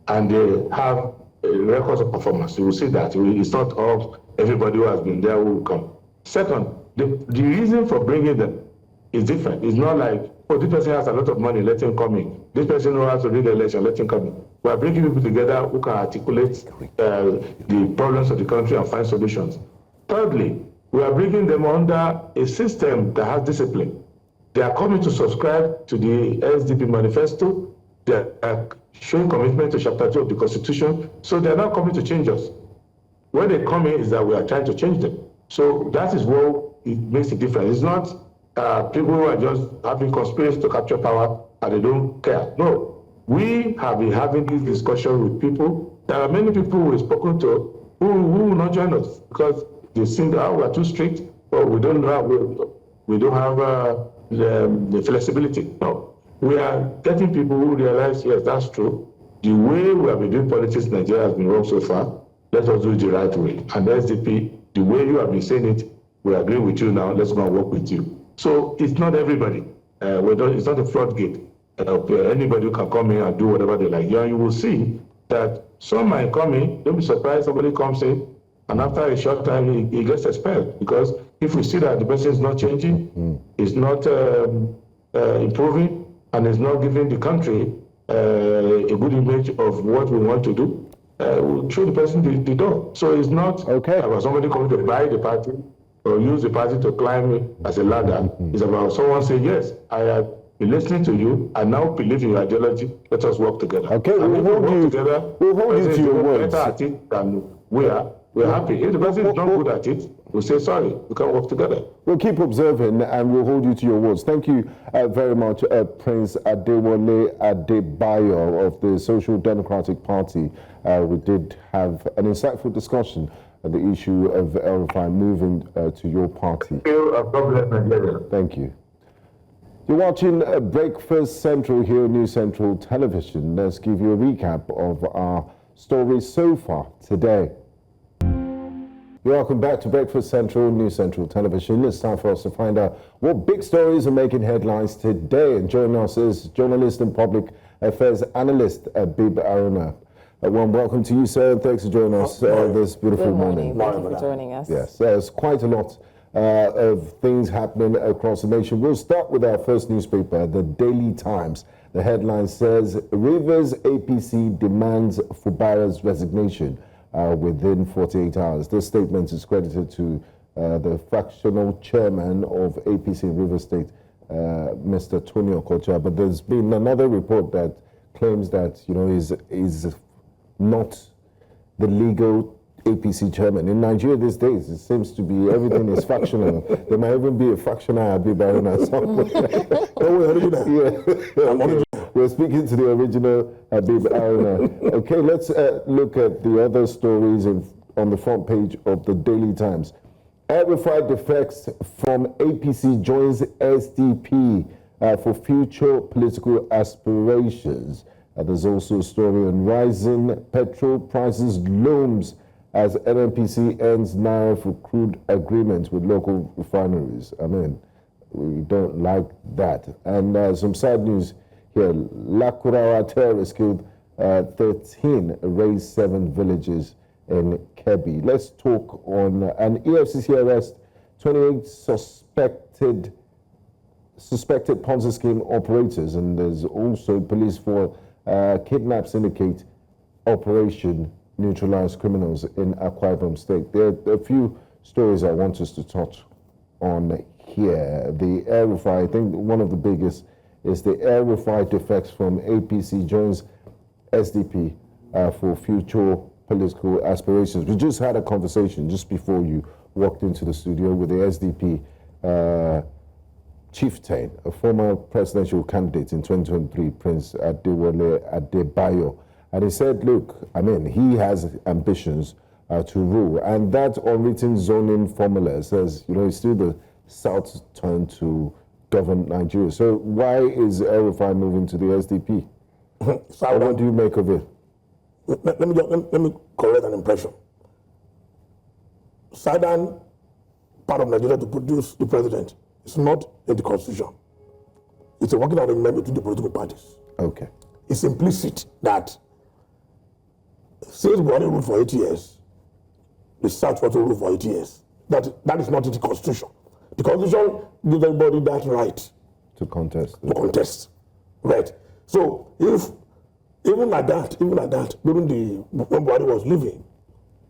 and they have records of performance. You will see that. It's not all everybody who has been there who will come. Second, the reason for bringing them is different. It's not like, oh, this person has a lot of money, let him come in. This person knows how to read the election, let him come in. We are bringing people together who can articulate the problems of the country and find solutions. Thirdly, we are bringing them under a system that has discipline. They are coming to subscribe to the SDP manifesto. They are showing commitment to Chapter 2 of the Constitution. So they are not coming to change us. When they come in is that we are trying to change them. So that is what it makes a difference. It's not people who are just having conspiracy to capture power and they don't care. No, we have been having this discussion with people. There are many people we've spoken to who will not join us because they think that we are too strict or we don't have the flexibility. No, we are getting people who realize, yes, that's true. The way we have been doing politics in Nigeria has been wrong so far. Let us do it the right way. And the SDP, the way you have been saying it, we agree with you now. Let's go and work with you. So it's not everybody. It's not a floodgate. Anybody who can come in and do whatever they like. Yeah, you will see that some might come in. Don't be surprised somebody comes in, and after a short time he gets expelled. Because if we see that the person is not changing, is not improving, and is not giving the country a good image of what we want to do, we'll show the person the door. So it's not about somebody coming to buy the party or use the party to climb as a ladder. It's about someone saying, yes, I have been listening to you, I now believe in your ideology, let us work together. Okay, we'll hold you to your words. Better at it than we are. We're happy. If the person is not good at it, we'll say, sorry, we can't work together. We'll keep observing and we'll hold you to your words. Thank you very much, Prince Adewale Adebayo of the Social Democratic Party. We did have an insightful discussion on the issue of El-Rufai moving to your party. Thank you. You're watching Breakfast Central here on News Central Television. Let's give you a recap of our stories so far today. Welcome back to Breakfast Central, News Central Television. It's time for us to find out what big stories are making headlines today. And joining us is journalist and public affairs analyst Abib Aruna. Well, welcome to you, sir, and thanks for joining us this beautiful morning. Thank you for joining us. Yes, there's quite a lot of things happening across the nation. We'll start with our first newspaper, the Daily Times. The headline says, Rivers APC demands Fubara's resignation within 48 hours. This statement is credited to the fractional chairman of APC in Rivers State, Mr. Tony Okocha. But there's been another report that claims that, is not the legal APC chairman. In Nigeria these days, it seems to be everything is factional. There might even be a fractional Abib Aruna somewhere. We're speaking to the original Abib Aruna. Okay, let's look at the other stories on the front page of the Daily Times. El-Rufai defects from APC, joins SDP for future political aspirations. There's also a story on rising petrol prices looms as NNPC ends Naira for crude agreement with local refineries. I mean, we don't like that. And some sad news here. Lakurawa terrorists killed 13, razed 7 villages in Kebbi. Let's talk on an EFCC arrest, 28 suspected Ponzi scheme operators, and there's also police for kidnap syndicate operation neutralize criminals in Akwa Ibom State. There are a few stories I want us to touch on here. The El-Rufai, I think one of the biggest is the El-Rufai defects from APC, joins SDP for future political aspirations. We just had a conversation just before you walked into the studio with the SDP chieftain, a former presidential candidate in 2023, Prince Adewale Adebayo. And he said, look, I mean, he has ambitions to rule. And that unwritten zoning formula says, it's still the South's turn to govern Nigeria. So why is El-Rufai moving to the SDP? What do you make of it? Let me correct an impression. Southern part of Nigeria to produce the president is not in the constitution. It's a working arrangement between the political parties. Okay. It's implicit that since Buhari ruled for 8 years, the South want to rule for 8 years. That is not in the constitution. The constitution gives everybody that right to contest. Right. So if even at that, during when Buhari was leaving,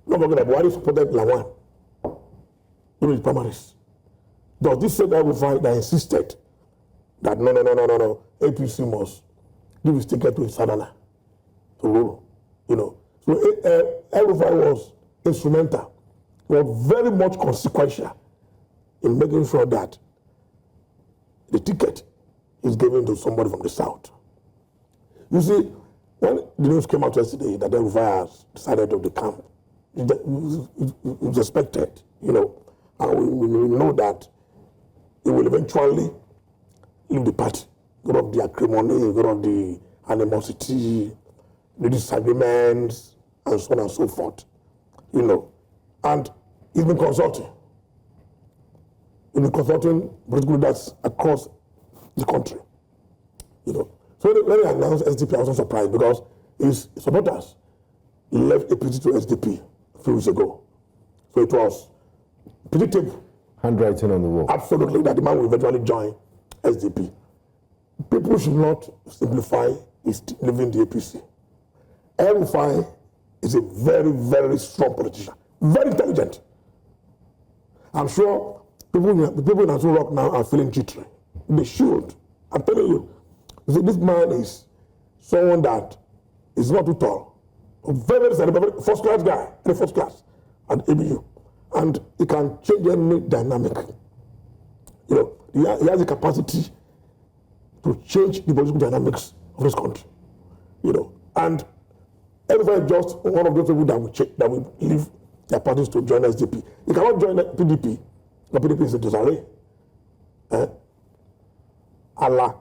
don't forget that Buhari supported Lawan during the primaries. Does this say that that insisted that no, APC must give his ticket to his Sadana to rule? So El-Rufai was instrumental, was very much consequential in making sure that the ticket is given to somebody from the south. You see, when the news came out yesterday that El-Rufai has decided to decamp, it was expected, you know, and we know that he will eventually leave the party, because of the acrimony, because of the animosity, the disagreements, and so on and so forth, you know. And he's been consulting. He's been consulting political leaders across the country, you know. So when he announced SDP, I wasn't surprised because his supporters left APC to SDP a few weeks ago. So it was predictable. Handwriting on the wall. Absolutely, that the man will eventually join SDP. People should not simplify his leaving the APC. El-Rufai is a very, very strong politician, very intelligent. I'm sure people in Nasir Rock now are feeling jittery. They should. I'm telling you, see, this man is someone that is not too tall, a very, very first class guy, very first class at ABU, and he can change any dynamic. You know, he has the capacity to change the political dynamics of this country. You know, and El-Rufai is just one of those people that will leave their parties to join SDP. He cannot join PDP. The PDP is a disarray. Allah.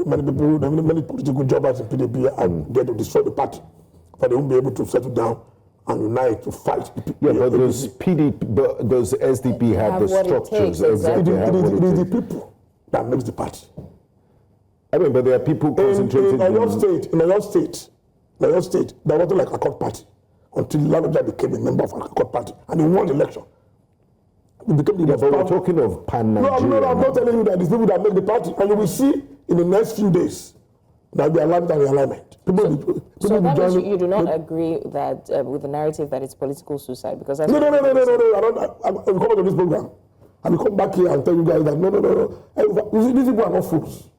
Many people, many political jobbers in PDP are there to destroy the party, but they won't be able to settle down and unite to fight. Yeah, but those SDP have the structures. Exactly. It is the people that makes the party. I mean, but there are people concentrated in your state, there wasn't like a court party until Laloja became a member of a court party and he won the election. But we're talking of pan-Nigeria. No, I'm not telling you that it's people that make the party, and you will see in the next few days that the alignment and realignment. So that means you do not agree that with the narrative that it's political suicide, because that's no. I will come to this program. I will come back here and tell you guys that no. You see, these people are not fools.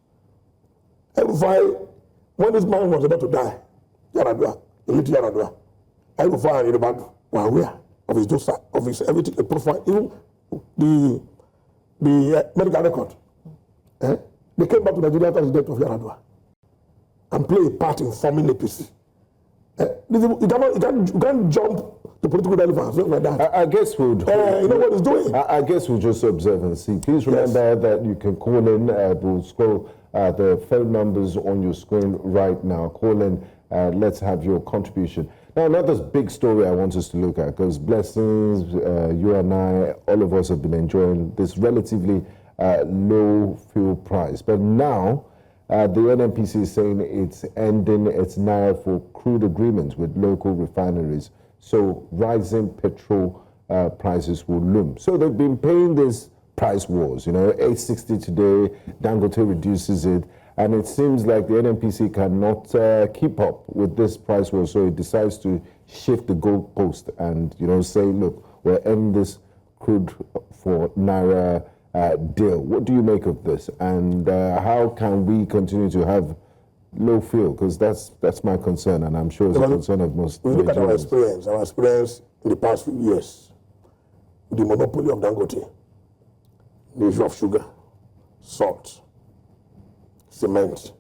El-Rufai, when this man was about to die, Yaradua, the little Yaradua, El-Rufai and Ibadan were aware of his dosa, of his everything, the profile, even the medical record. They came back to Nigeria after the death of Yaradua and play a part in forming APC. You can't jump to political relevance like that. I guess we'll. You know what he's doing. I guess we'll just observe and see. Please remember that you can call in. We'll scroll the phone numbers on your screen right now. Call in. Let's have your contribution. Now, another big story I want us to look at, because Blessings, you and I, all of us have been enjoying this relatively low fuel price. But now, the NNPC is saying it's ending its naira for crude agreements with local refineries. So rising petrol prices will loom. So they've been paying these price wars, you know, 860 today, Dangote reduces it. And it seems like the NNPC cannot keep up with this price war, so it decides to shift the goalpost and, you know, say, look, we'll end this crude for naira deal. What do you make of this? And how can we continue to have low fuel? Because that's my concern, and I'm sure it's a concern of most. We look at our experience in the past few years, the monopoly of Dangote, the issue of sugar, salt, cement.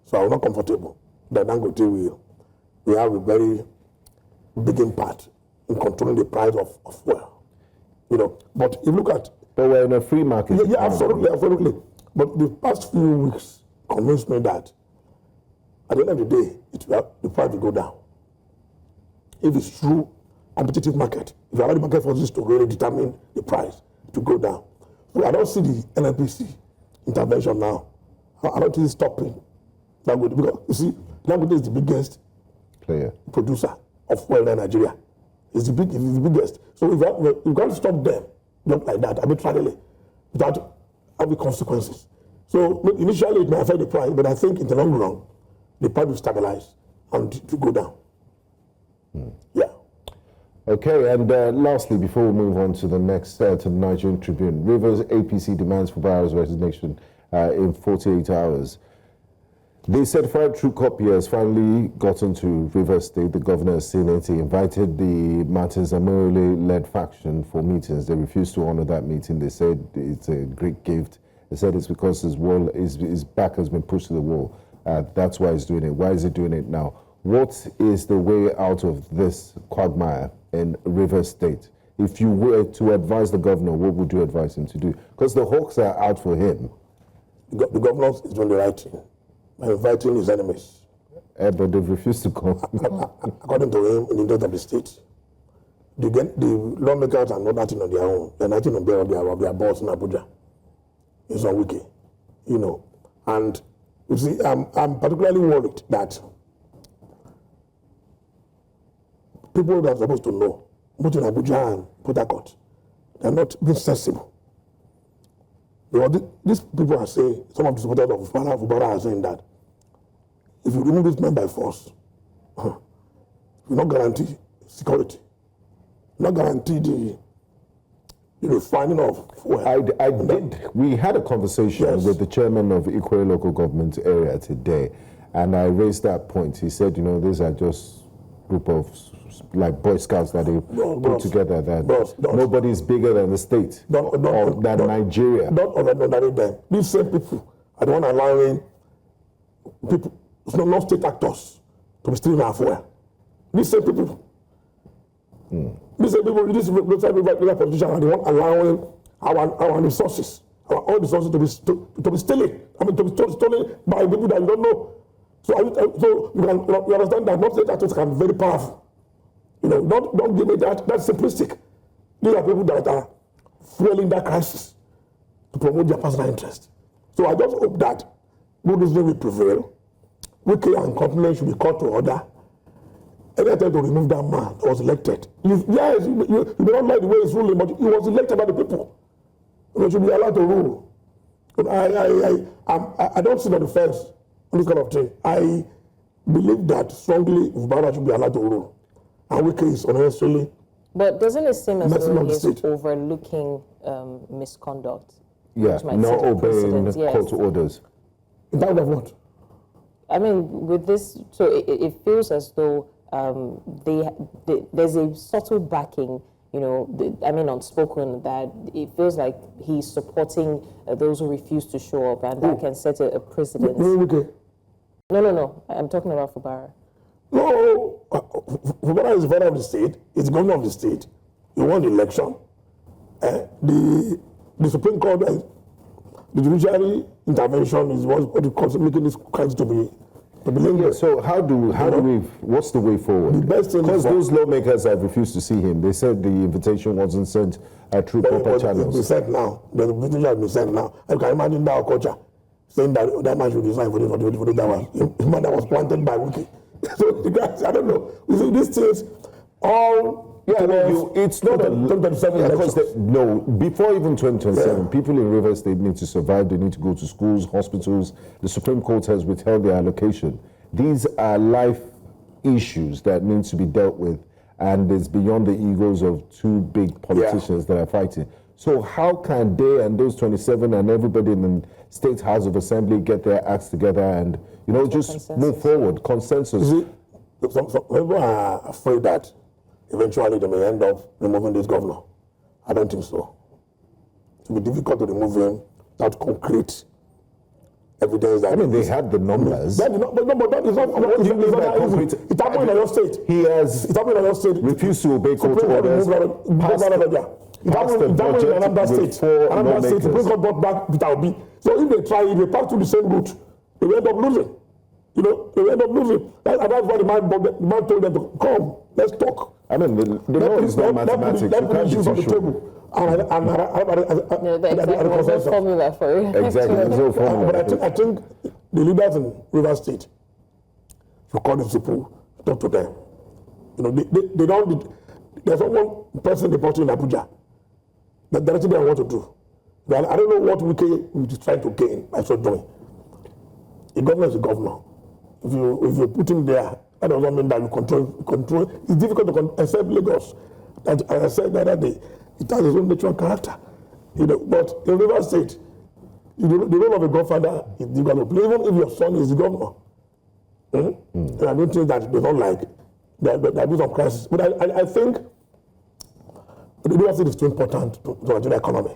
So I'm not comfortable that Dangote will have a very big impact in controlling the price of fuel. You know, but if you look at... But we're in a free market. Yeah, absolutely. But the past few weeks convinced me that at the end of the day, the price will go down. If it's true competitive market, if you allow the market forces to really determine the price, to go down. So I don't see the NNPC intervention now. I don't think it's stopping Dangote, because you see, Dangote is the biggest producer of oil in Nigeria. It's the biggest. So you can't stop them just like that, arbitrarily, without having consequences. So initially it may affect the price, but I think in the long run, the price will stabilize and to go down. Yeah. Okay, and lastly, before we move on to the next, to the Nigerian Tribune, Rivers APC demands Fubara's resignation in 48 hours. The certified true copiers finally gotten to Rivers State. The governor Senate invited the Martins Amorele-led faction for meetings. They refused to honor that meeting. They said it's a great gift. They said it's because his back has been pushed to the wall. That's why he's doing it. Why is he doing it now? What is the way out of this quagmire in Rivers State? If you were to advise the governor, what would you advise him to do? Because the hawks are out for him. The governor is doing the right thing by inviting his enemies. But they've refused to come. According to him, in the interest of the state, the lawmakers are not acting on their own. They're acting on their boss in Abuja. It's on Wiki, you know. And you see, I'm particularly worried that people that are supposed to know, both in Abuja and Port Harcourt, they're not being sensible. These people are saying, some of the supporters of Fubara are saying that if you remove this man by force, you not guarantee security, not guarantee the refining of fuel. We had a conversation with the chairman of Ikwe local government area today, and I raised that point. He said, you know, these are just group of like Boy Scouts that they put together, that nobody's bigger than the state or than Nigeria. Don't underrate them. These same people are the one allowing people, no state actors, to be stealing our fuel. These same people. These same people, these politicians are the one allowing our resources, our own resources to be stealing. I mean, to be stolen by people that you don't know. So you understand that not state actors can be very powerful. You know, don't give me that. That's simplistic. These are people that are fueling that crisis to promote their personal interest. So I just hope that good reasoning will prevail. Wiki and company should be called to order. Any attempt to remove that man that was elected. You may not like the way he's ruling, but he was elected by the people. He should be allowed to rule. I don't sit on the fence on this kind of thing. I believe that strongly Fubara should be allowed to rule. And Wiki is unnecessarily. But doesn't it seem as though he's overlooking misconduct? Yeah, not obeying court orders. In terms of what? I mean, with this, so it feels as though there's a subtle backing, you know, unspoken, that it feels like he's supporting those who refuse to show up, and that can set a precedent. No. I'm talking about Fubara. No, Fubara is the father of the state. He's the governor of the state. He won the election. The Supreme Court, the judiciary intervention is what making this crisis to be linked. Yeah, so how do we, what's the way forward? The best thing because those lawmakers have refused to see him. They said the invitation wasn't sent through proper channels. It's been sent now. The invitation has been sent now. I can imagine that culture saying that man should resign for this that was planted by Wiki. So the guys, I don't know. You see, these things all. Yeah, it's not no, before even 2027, people in Rivers State need to survive. They need to go to schools, hospitals. The Supreme Court has withheld their allocation. These are life issues that need to be dealt with, and it's beyond the egos of two big politicians that are fighting. So how can they and those 27 and everybody in the State House of Assembly get their acts together and, you know, just move forward, consensus? You see, some people are afraid that eventually they may end up removing this governor. I don't think so. It will be difficult to remove him without concrete evidence that... I mean, they had the numbers. But that is not... What do you mean by concrete? It happened in your state. He has refused to obey court orders. It happened in another state. Another state, the Supreme Court brought back Peter Obi. So if they pass through the same route, they will end up losing. You know, they will end up losing. And that's why the man told them to come, let's talk. I mean, the law is not mathematics. You can't be too sure. There's no formula for it. Exactly, there's no formula. But I think the leaders in Rivers State should call these people, talk to them. You know, they don't. There's only one person they brought in Abuja. That's what they want to do. But I don't know what Wiki is trying to gain by so doing. The governor is the governor. If you put him there, that doesn't mean that you control. It's difficult to control, except Lagos. As I said the other day, it has its own natural character. You know, but in Rivers State, the role of a godfather is difficult to play, even if your son is the governor. And I don't think that they don't like there be some crisis. But I think the Rivers State is too important to the Nigerian economy.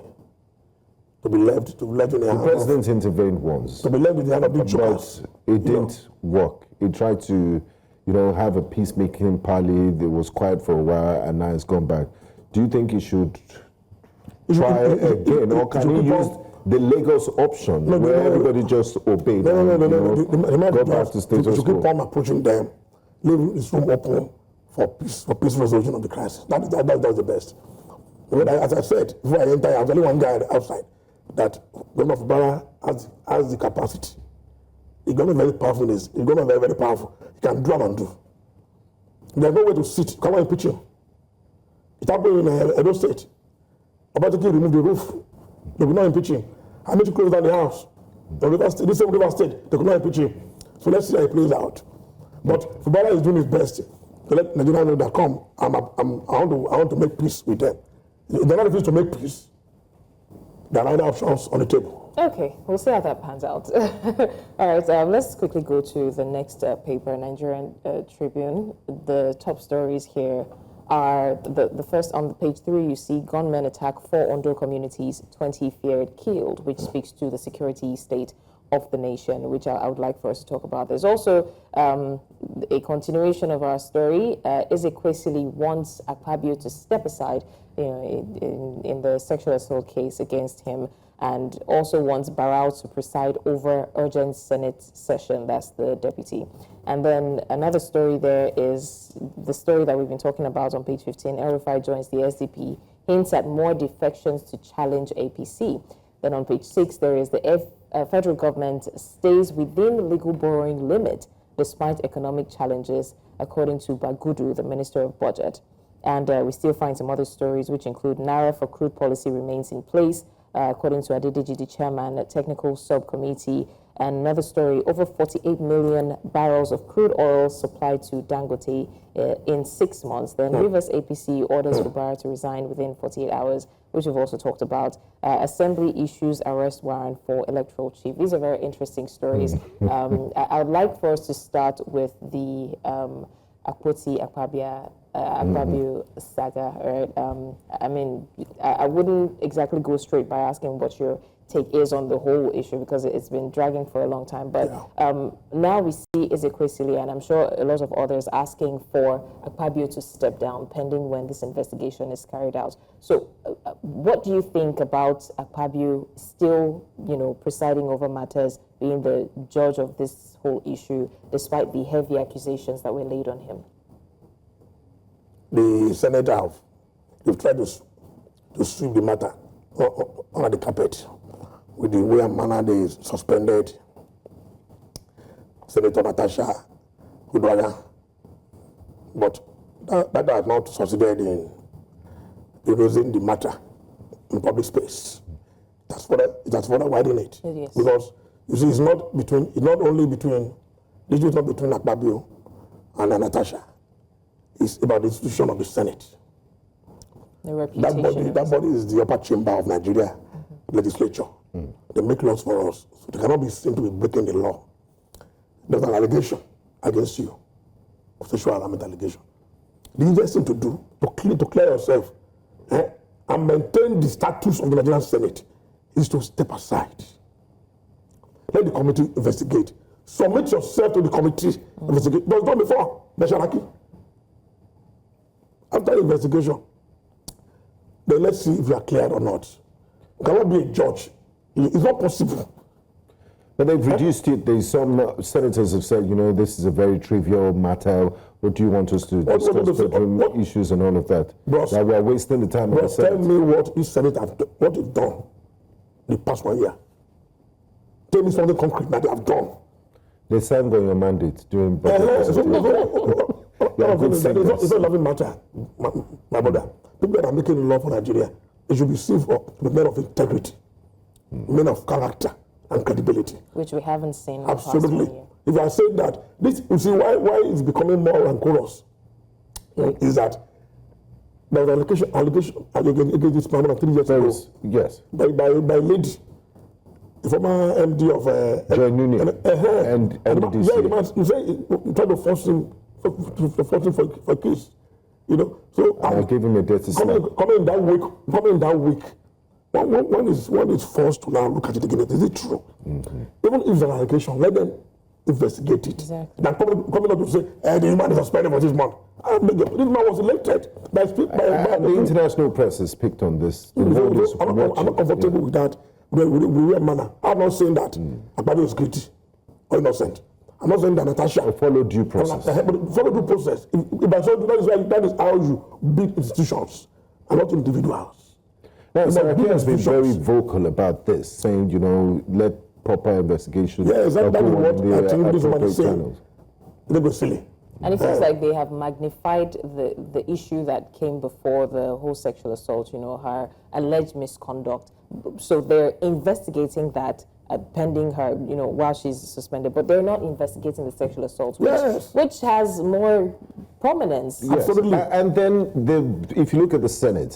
to be left in the hands president intervened once. To be left in the hands of the jokers. But it didn't work. He tried to, have a peacemaking parley. It was quiet for a while, and now it's gone back. Do you think he should try again, or can he use the Lagos option where everybody just obeyed? No. Go back to status quo. You keep on approaching them, leaving this room open for peaceful resolution of the crisis. That's the best. As I said, before I enter, I was only one guy outside that Governor Fubara has the capacity. He's going to be very powerful. He's going to be very, very powerful. He can do and undo. There's no way to sit. Come on, impeach him. It happened in Edo State. About to remove the roof. They could not impeach him. I made to close down the house. This same River State, they could not impeach him. So let's see how it plays out. But Fubara is doing his best to let Nigerians know that I want to make peace with them. If they're not refused to make peace, there are other options on the table. Okay, we'll see how that pans out. All right, let's quickly go to the next paper, Nigerian Tribune. The top stories here are the first on page 3. You see gunmen attack 4 Ondo communities, 20 feared killed, which speaks to the security state of the nation, which I would like for us to talk about. There's also a continuation of our story. Ezekwesili wants Akpabio to step aside in the sexual assault case against him, and also wants Barrow to preside over urgent Senate session. That's the deputy. And then another story there is the story that we've been talking about on page 15. El-Rufai joins the SDP, hints at more defections to challenge APC. Then on page 6, there is the federal government stays within legal borrowing limit despite economic challenges, according to Bagudu, the Minister of Budget. And we still find some other stories, which include Naira for crude policy remains in place, according to Adedeji, the chairman, technical subcommittee. And another story, over 48 million barrels of crude oil supplied to Dangote in 6 months. Then Rivers APC orders Fubara to resign within 48 hours, which we've also talked about. Assembly issues arrest warrant for electoral chief. These are very interesting stories. I would like for us to start with the Akpabio saga. Right? I wouldn't exactly go straight by asking what your take is on the whole issue, because it's been dragging for a long time. But now we see Ezekwesili, and I'm sure a lot of others, asking for Akpabio to step down pending when this investigation is carried out. So what do you think about Akpabio still, presiding over matters, being the judge of this whole issue, despite the heavy accusations that were laid on him? The Senate they've tried to sweep the matter under the carpet with the way and manner they suspended Senator Natasha Uduaghan. But that has not succeeded in erasing the matter in public space. It has further widened it. Yes. Because you see, it's not only between Akpabio and Natasha. It's about the institution of the Senate. The reputation. That body is the upper chamber of Nigeria legislature. They make laws for us, so they cannot be seen to be breaking the law. There's an allegation against you, a sexual harassment allegation. The easiest thing to do to clear yourself and maintain the status of the Nigerian Senate is to step aside. Let the committee investigate. Submit yourself to the committee. Investigate. It was done before, Besharaki. After the investigation, then let's see if you are cleared or not. You cannot be a judge. It's not possible. But they've reduced it. There's some senators have said, this is a very trivial matter. What do you want us to discuss bedroom issues and all of that? Bros, that we are wasting the time of the Senate. Tell me what each senator what they've done the past 1 year. Tell me something concrete that they have done. They signed on your mandate during budget. It's not loving matter, my brother. People that are making the law for Nigeria, they should be seen for men of integrity, men of character and credibility. Which we haven't seen. Absolutely. If I say that, this, you see why it's becoming more rancorous, is that there was an allegation against this man 3 years ago. Yes. By lady, the former MD of Joint Union and NDC. Yeah, the man, you say you tried to force him for a case. So I gave him a dirty slap. Coming that week, one is forced to now look at it again. Is it true? Even if it's an allegation, let them investigate it. Exactly. Now, coming up to say, the man is suspended for this month. This man was elected by the international press has picked on this. I'm not comfortable with that. We wear manner. I'm not saying that Akpabio is guilty or innocent. I'm not saying that Natasha follow due process. Follow due process. If I say that is how you build institutions and not individuals. Now, Saraki has been very vocal about this, saying, let proper investigation. Yes, that is what I think this man is saying. They go silly. And it feels like they have magnified the issue that came before the whole sexual assault, her alleged misconduct. So they're investigating that pending her, while she's suspended. But they're not investigating the sexual assault, which has more prominence. Yes. Absolutely. And then if you look at the Senate,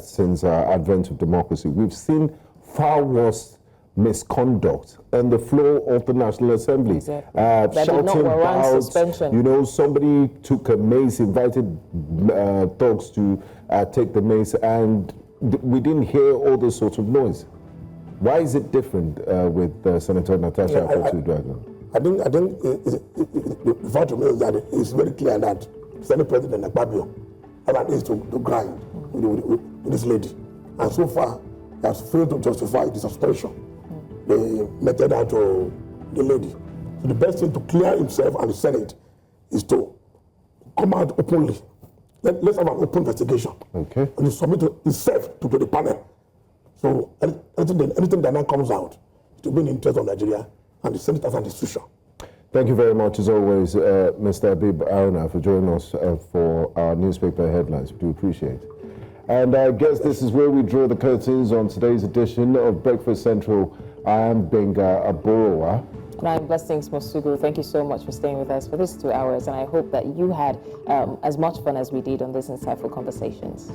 since advent of democracy, we've seen far worse misconduct on the floor of the National Assembly. Exactly. Shouting about, suspension. Somebody took a mace, invited thugs to take the mace, and we didn't hear all this sort of noise. Why is it different with Senator Natasha Akpabio? I think the fact remains that it's very clear that Senate President Akpabio has to grind with this lady. And so far, he has failed to justify the suspension. They meted out to the lady. So the best thing to clear himself and the Senate is to come out openly. Let's have an open investigation. Okay. And submit himself to the panel. So anything that now comes out, it will be in the interest of Nigeria and the Senate as an institution. Thank you very much, as always, Mr. Abib Aruna, for joining us for our newspaper headlines. We do appreciate it. And I guess this is where we draw the curtains on today's edition of Breakfast Central. I am Benga Aborowa. And I'm Blessings Mosugu. Thank you so much for staying with us for these 2 hours. And I hope that you had as much fun as we did on these insightful conversations.